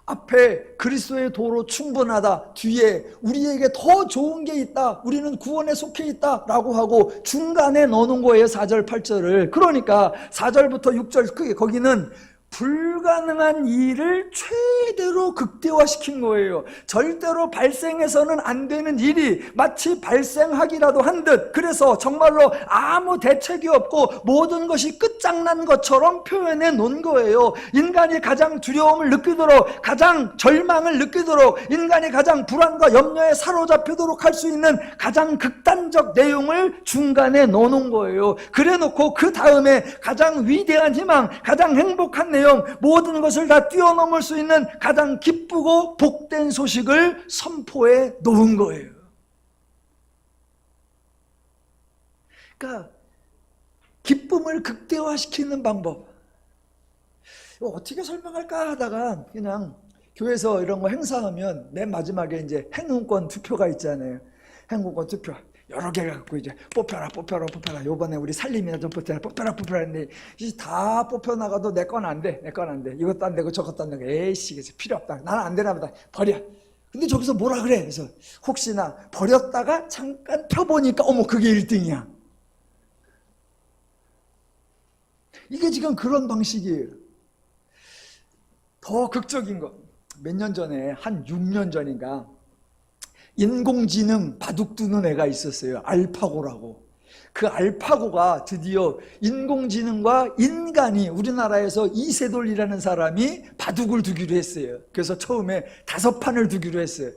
앞에 그리스도의 도로 충분하다, 뒤에 우리에게 더 좋은 게 있다, 우리는 구원에 속해 있다 라고 하고 중간에 넣어놓은 거예요. 4절 8절을. 그러니까 4절부터 6절 크게 거기는 불가능한 일을 최대로 극대화시킨 거예요. 절대로 발생해서는 안 되는 일이 마치 발생하기라도 한 듯, 그래서 정말로 아무 대책이 없고 모든 것이 끝장난 것처럼 표현해 놓은 거예요. 인간이 가장 두려움을 느끼도록, 가장 절망을 느끼도록, 인간이 가장 불안과 염려에 사로잡히도록 할 수 있는 가장 극단적 내용을 중간에 넣어놓은 거예요. 그래 놓고 그 다음에 가장 위대한 희망, 가장 행복한 내용, 모든 것을 다 뛰어넘을 수 있는 가장 기쁘고 복된 소식을 선포해 놓은 거예요. 그러니까 기쁨을 극대화시키는 방법, 이거 어떻게 설명할까 하다가 그냥 교회에서 이런 거 행사하면 맨 마지막에 이제 행운권 투표가 있잖아요. 행운권 투표 여러 개 갖고 이제 뽑혀라. 요번에 우리 살림이나 좀 뽑혀라 했는데 이제 다 뽑혀 나가도 내 건 안 돼. 이것도 안 되고 저것도 안 되고, 에이씨 필요 없다. 나는 안 되나 보다. 버려. 근데 저기서 뭐라 그래? 그래서 혹시나 버렸다가 잠깐 펴보니까 어머 그게 1등이야. 이게 지금 그런 방식이에요. 더 극적인 거. 몇 년 전에, 한 6년 전인가, 인공지능 바둑 두는 애가 있었어요. 알파고라고. 그 알파고가 드디어 인공지능과 인간이, 우리나라에서 이세돌이라는 사람이 바둑을 두기로 했어요. 그래서 처음에 5판을 두기로 했어요.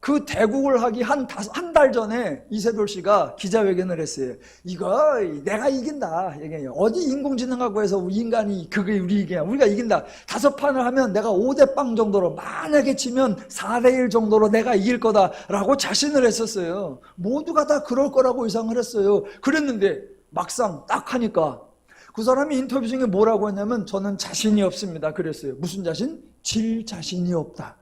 그 대국을 하기 한 달 전에 이세돌 씨가 기자회견을 했어요. 이거 내가 이긴다. 어디 인공지능하고 해서 우리 인간이 그게 우리 이기냐. 우리가 이긴다. 5판을 하면 내가 5대0 정도로, 만약에 치면 4대1 정도로 내가 이길 거다라고 자신을 했었어요. 모두가 다 그럴 거라고 예상을 했어요. 그랬는데 막상 딱 하니까 그 사람이 인터뷰 중에 뭐라고 했냐면 저는 자신이 없습니다. 그랬어요. 무슨 자신? 질 자신이 없다.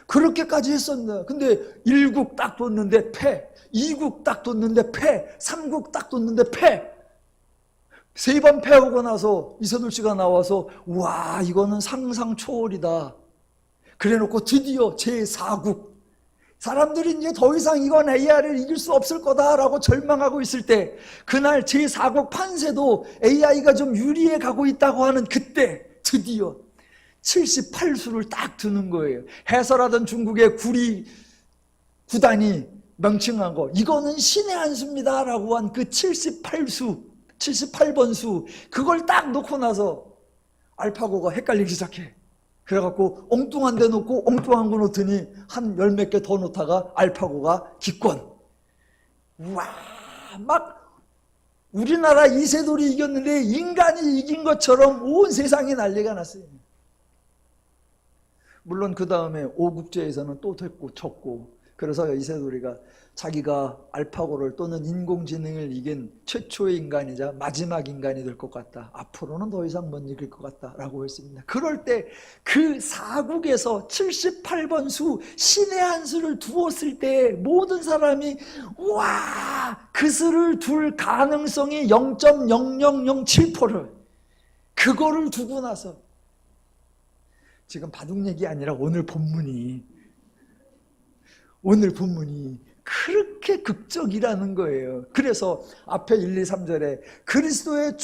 그렇게까지 했었나. 근데 1국 딱 뒀는데 패, 2국 딱 뒀는데 패, 3국 딱 뒀는데 패. 3번 패하고 나서 이세돌 씨가 나와서 와 이거는 상상 초월이다. 그래놓고 드디어 제4국, 사람들이 이제 더 이상 이건 AI를 이길 수 없을 거다라고 절망하고 있을 때, 그날 제4국 판세도 AI가 좀 유리해 가고 있다고 하는 그때 드디어 78수를 딱 두는 거예요. 해설하던 중국의 구단이 명칭한 거, 이거는 신의 한 수입니다 라고 한 그 78수, 78번 수, 그걸 딱 놓고 나서 알파고가 헷갈리기 시작해. 그래갖고 엉뚱한 데 놓고 엉뚱한 거 놓더니 한 10몇 개 더 놓다가 알파고가 기권. 우와, 막 우리나라 이세돌이 이겼는데 인간이 이긴 것처럼 온 세상이 난리가 났어요. 물론 그 다음에 오국제에서는 또 됐고 쳤고, 그래서 이세돌이가 자기가 알파고를 또는 인공지능을 이긴 최초의 인간이자 마지막 인간이 될 것 같다. 앞으로는 더 이상 못 이길 것 같다라고 했습니다. 그럴 때 그 4국에서 78번 수, 신의 한 수를 두었을 때 모든 사람이 와, 그 수를 둘 가능성이 0.0007%를, 그거를 두고 나서, 지금 바둑 얘기 아니라 오늘 본문이 그렇게 극적이라는 거예요. 그래서 앞에 1, 2, 3절에 그리스도의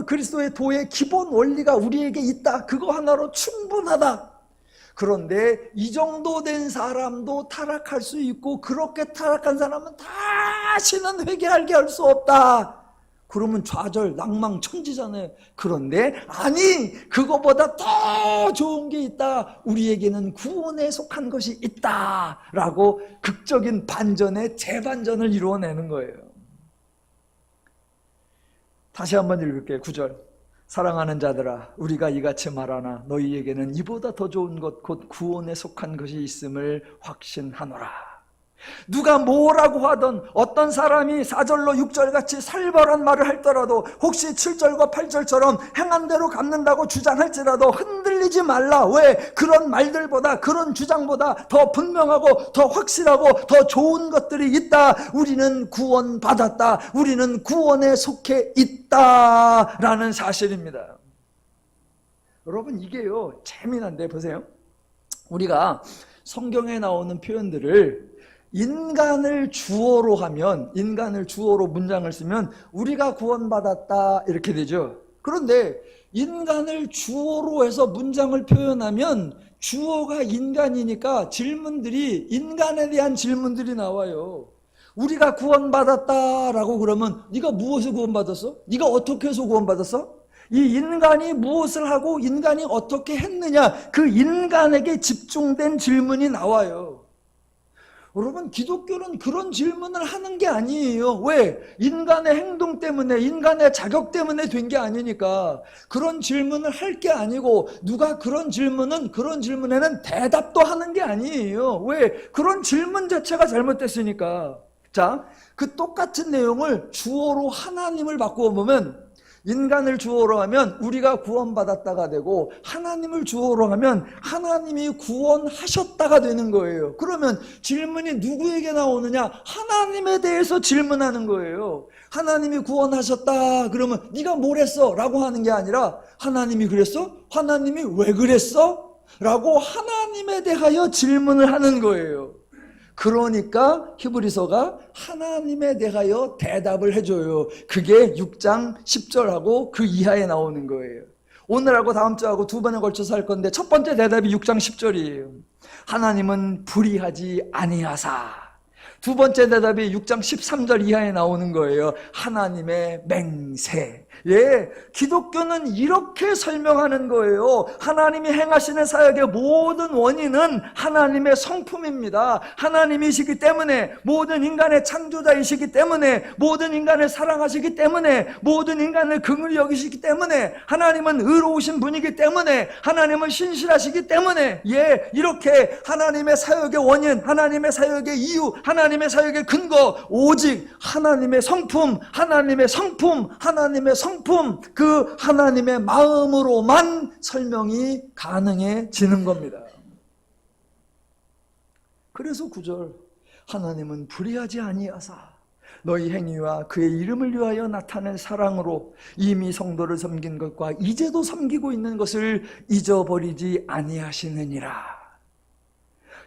그리스도의 도의 기본 원리가 우리에게 있다. 그거 하나로 충분하다. 그런데 이 정도 된 사람도 타락할 수 있고, 그렇게 타락한 사람은 다시는 회개하게 할 수 없다. 그러면 좌절, 낭망, 천지잖아요. 그런데 아니, 그거보다 더 좋은 게 있다. 우리에게는 구원에 속한 것이 있다. 라고 극적인 반전의 재반전을 이루어내는 거예요. 다시 한번 읽을게요. 9절. 사랑하는 자들아, 우리가 이같이 말하나 너희에게는 이보다 더 좋은 것, 곧 구원에 속한 것이 있음을 확신하노라. 누가 뭐라고 하든, 어떤 사람이 4절로 6절같이 살벌한 말을 할더라도, 혹시 7절과 8절처럼 행한 대로 갚는다고 주장할지라도 흔들리지 말라. 왜? 그런 말들보다, 그런 주장보다 더 분명하고 더 확실하고 더 좋은 것들이 있다. 우리는 구원받았다. 우리는 구원에 속해 있다라는 사실입니다. 여러분, 이게요 재미난데 보세요. 우리가 성경에 나오는 표현들을 인간을 주어로 하면, 인간을 주어로 문장을 쓰면 우리가 구원받았다 이렇게 되죠. 그런데 인간을 주어로 해서 문장을 표현하면 주어가 인간이니까 질문들이, 인간에 대한 질문들이 나와요. 우리가 구원받았다라고 그러면 네가 무엇을 구원받았어? 네가 어떻게 해서 구원받았어? 이 인간이 무엇을 하고 인간이 어떻게 했느냐, 그 인간에게 집중된 질문이 나와요. 여러분, 기독교는 그런 질문을 하는 게 아니에요. 왜? 인간의 행동 때문에, 인간의 자격 때문에 된 게 아니니까. 그런 질문을 할 게 아니고, 누가 그런 질문에는 대답도 하는 게 아니에요. 왜? 그런 질문 자체가 잘못됐으니까. 자, 그 똑같은 내용을 주어로 하나님을 바꾸어 보면, 인간을 주어로 하면 우리가 구원받았다가 되고, 하나님을 주어로 하면 하나님이 구원하셨다가 되는 거예요. 그러면 질문이 누구에게 나오느냐? 하나님에 대해서 질문하는 거예요. 하나님이 구원하셨다 그러면 네가 뭘 했어? 라고 하는 게 아니라, 하나님이 그랬어? 하나님이 왜 그랬어? 라고 하나님에 대하여 질문을 하는 거예요. 그러니까 히브리서가 하나님에 대하여 대답을 해줘요. 그게 6장 10절하고 그 이하에 나오는 거예요. 오늘하고 다음 주하고 두 번에 걸쳐서 할 건데, 첫 번째 대답이 6장 10절이에요. 하나님은 불의하지 아니하사. 두 번째 대답이 6장 13절 이하에 나오는 거예요. 하나님의 맹세. 예, 기독교는 이렇게 설명하는 거예요. 하나님이 행하시는 사역의 모든 원인은 하나님의 성품입니다. 하나님이시기 때문에, 모든 인간의 창조자이시기 때문에, 모든 인간을 사랑하시기 때문에, 모든 인간을 긍휼히 여기시기 때문에, 하나님은 의로우신 분이기 때문에, 하나님은 신실하시기 때문에, 예, 이렇게 하나님의 사역의 원인, 하나님의 사역의 이유, 하나님의 사역의 근거, 오직 하나님의 성품, 하나님의 성품, 하나님의 성품, 그 하나님의 마음으로만 설명이 가능해지는 겁니다. 그래서 9절, 하나님은 불의하지 아니하사 너희 행위와 그의 이름을 위하여 나타낸 사랑으로 이미 성도를 섬긴 것과 이제도 섬기고 있는 것을 잊어버리지 아니하시느니라.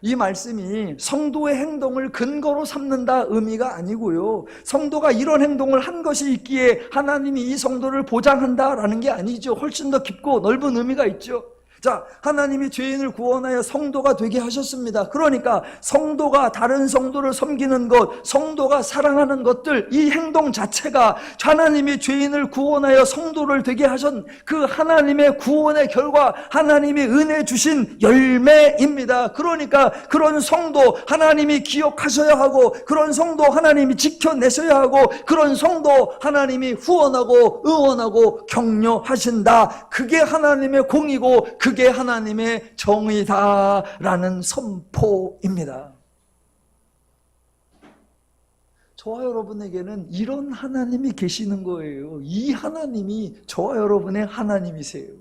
이 말씀이 성도의 행동을 근거로 삼는다 의미가 아니고요, 성도가 이런 행동을 한 것이 있기에 하나님이 이 성도를 보장한다라는 게 아니죠. 훨씬 더 깊고 넓은 의미가 있죠. 자, 하나님이 죄인을 구원하여 성도가 되게 하셨습니다. 그러니까 성도가 다른 성도를 섬기는 것, 성도가 사랑하는 것들, 이 행동 자체가 하나님이 죄인을 구원하여 성도를 되게 하신 그 하나님의 구원의 결과, 하나님이 은혜 주신 열매입니다. 그러니까 그런 성도 하나님이 기억하셔야 하고, 그런 성도 하나님이 지켜내셔야 하고, 그런 성도 하나님이 후원하고 응원하고 격려하신다. 그게 하나님의 공이고 그게 하나님의 정의다라는 선포입니다. 저와 여러분에게는 이런 하나님이 계시는 거예요. 이 하나님이 저와 여러분의 하나님이세요.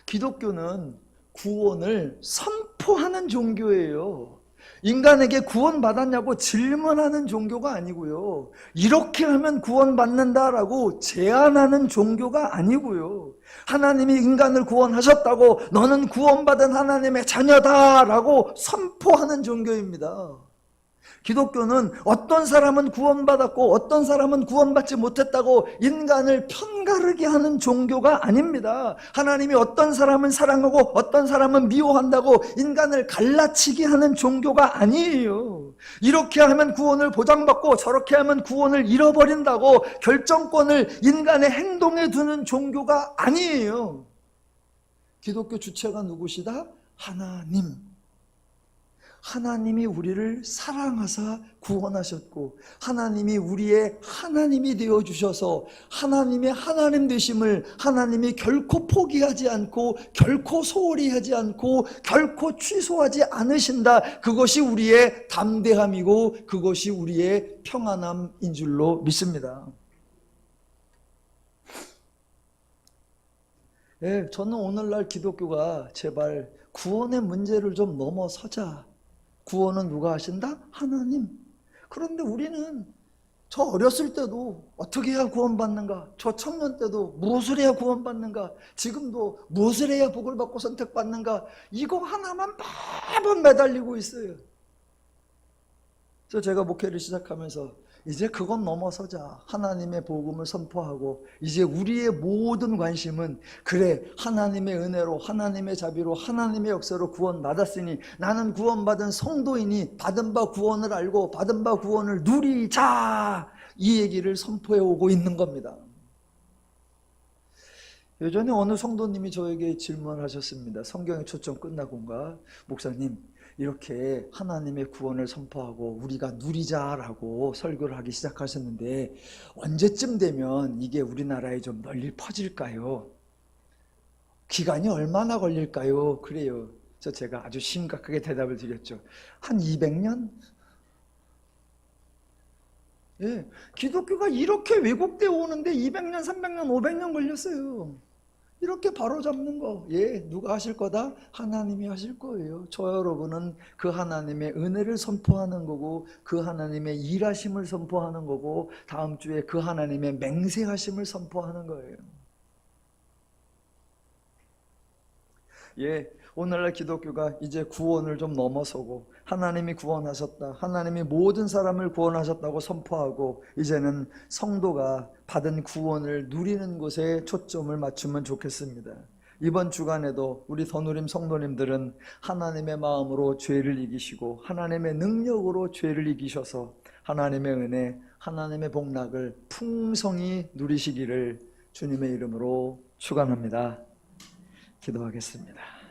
기독교는 구원을 선포하는 종교예요. 인간에게 구원받았냐고 질문하는 종교가 아니고요, 이렇게 하면 구원받는다라고 제안하는 종교가 아니고요, 하나님이 인간을 구원하셨다고 너는 구원받은 하나님의 자녀다라고 선포하는 종교입니다. 기독교는 어떤 사람은 구원받았고 어떤 사람은 구원받지 못했다고 인간을 편가르게 하는 종교가 아닙니다. 하나님이 어떤 사람은 사랑하고 어떤 사람은 미워한다고 인간을 갈라치게 하는 종교가 아니에요. 이렇게 하면 구원을 보장받고 저렇게 하면 구원을 잃어버린다고 결정권을 인간의 행동에 두는 종교가 아니에요. 기독교 주체가 누구시다? 하나님. 하나님이 우리를 사랑하사 구원하셨고, 하나님이 우리의 하나님이 되어주셔서 하나님의 하나님 되심을 하나님이 결코 포기하지 않고 결코 소홀히 하지 않고 결코 취소하지 않으신다. 그것이 우리의 담대함이고 그것이 우리의 평안함인 줄로 믿습니다. 예, 저는 오늘날 기독교가 제발 구원의 문제를 좀 넘어서자. 구원은 누가 하신다? 하나님. 그런데 우리는 저 어렸을 때도 어떻게 해야 구원받는가? 저 청년 때도 무엇을 해야 구원받는가? 지금도 무엇을 해야 복을 받고 선택받는가? 이거 하나만 매번 매달리고 있어요. 그래서 제가 목회를 시작하면서 이제 그건 넘어서자. 하나님의 복음을 선포하고 이제 우리의 모든 관심은 그래, 하나님의 은혜로, 하나님의 자비로, 하나님의 역사로 구원받았으니 나는 구원받은 성도이니 받은 바 구원을 알고 받은 바 구원을 누리자, 이 얘기를 선포해 오고 있는 겁니다. 예전에 어느 성도님이 저에게 질문하셨습니다. 성경의 초점 끝나고인가? 목사님, 이렇게 하나님의 구원을 선포하고 우리가 누리자라고 설교를 하기 시작하셨는데 언제쯤 되면 이게 우리나라에 좀 널리 퍼질까요? 기간이 얼마나 걸릴까요? 그래요. 그래서 제가 아주 심각하게 대답을 드렸죠. 한 200년? 예, 기독교가 이렇게 왜곡되어 오는데 200년, 300년, 500년 걸렸어요. 이렇게 바로잡는 거, 예, 누가 하실 거다? 하나님이 하실 거예요. 저 여러분은 그 하나님의 은혜를 선포하는 거고 그 하나님의 일하심을 선포하는 거고 다음 주에 그 하나님의 맹세하심을 선포하는 거예요. 예, 오늘날 기독교가 이제 구원을 좀 넘어서고 하나님이 구원하셨다, 하나님이 모든 사람을 구원하셨다고 선포하고 이제는 성도가 받은 구원을 누리는 곳에 초점을 맞추면 좋겠습니다. 이번 주간에도 우리 더누림 성도님들은 하나님의 마음으로 죄를 이기시고 하나님의 능력으로 죄를 이기셔서 하나님의 은혜, 하나님의 복락을 풍성히 누리시기를 주님의 이름으로 축원합니다. 기도하겠습니다.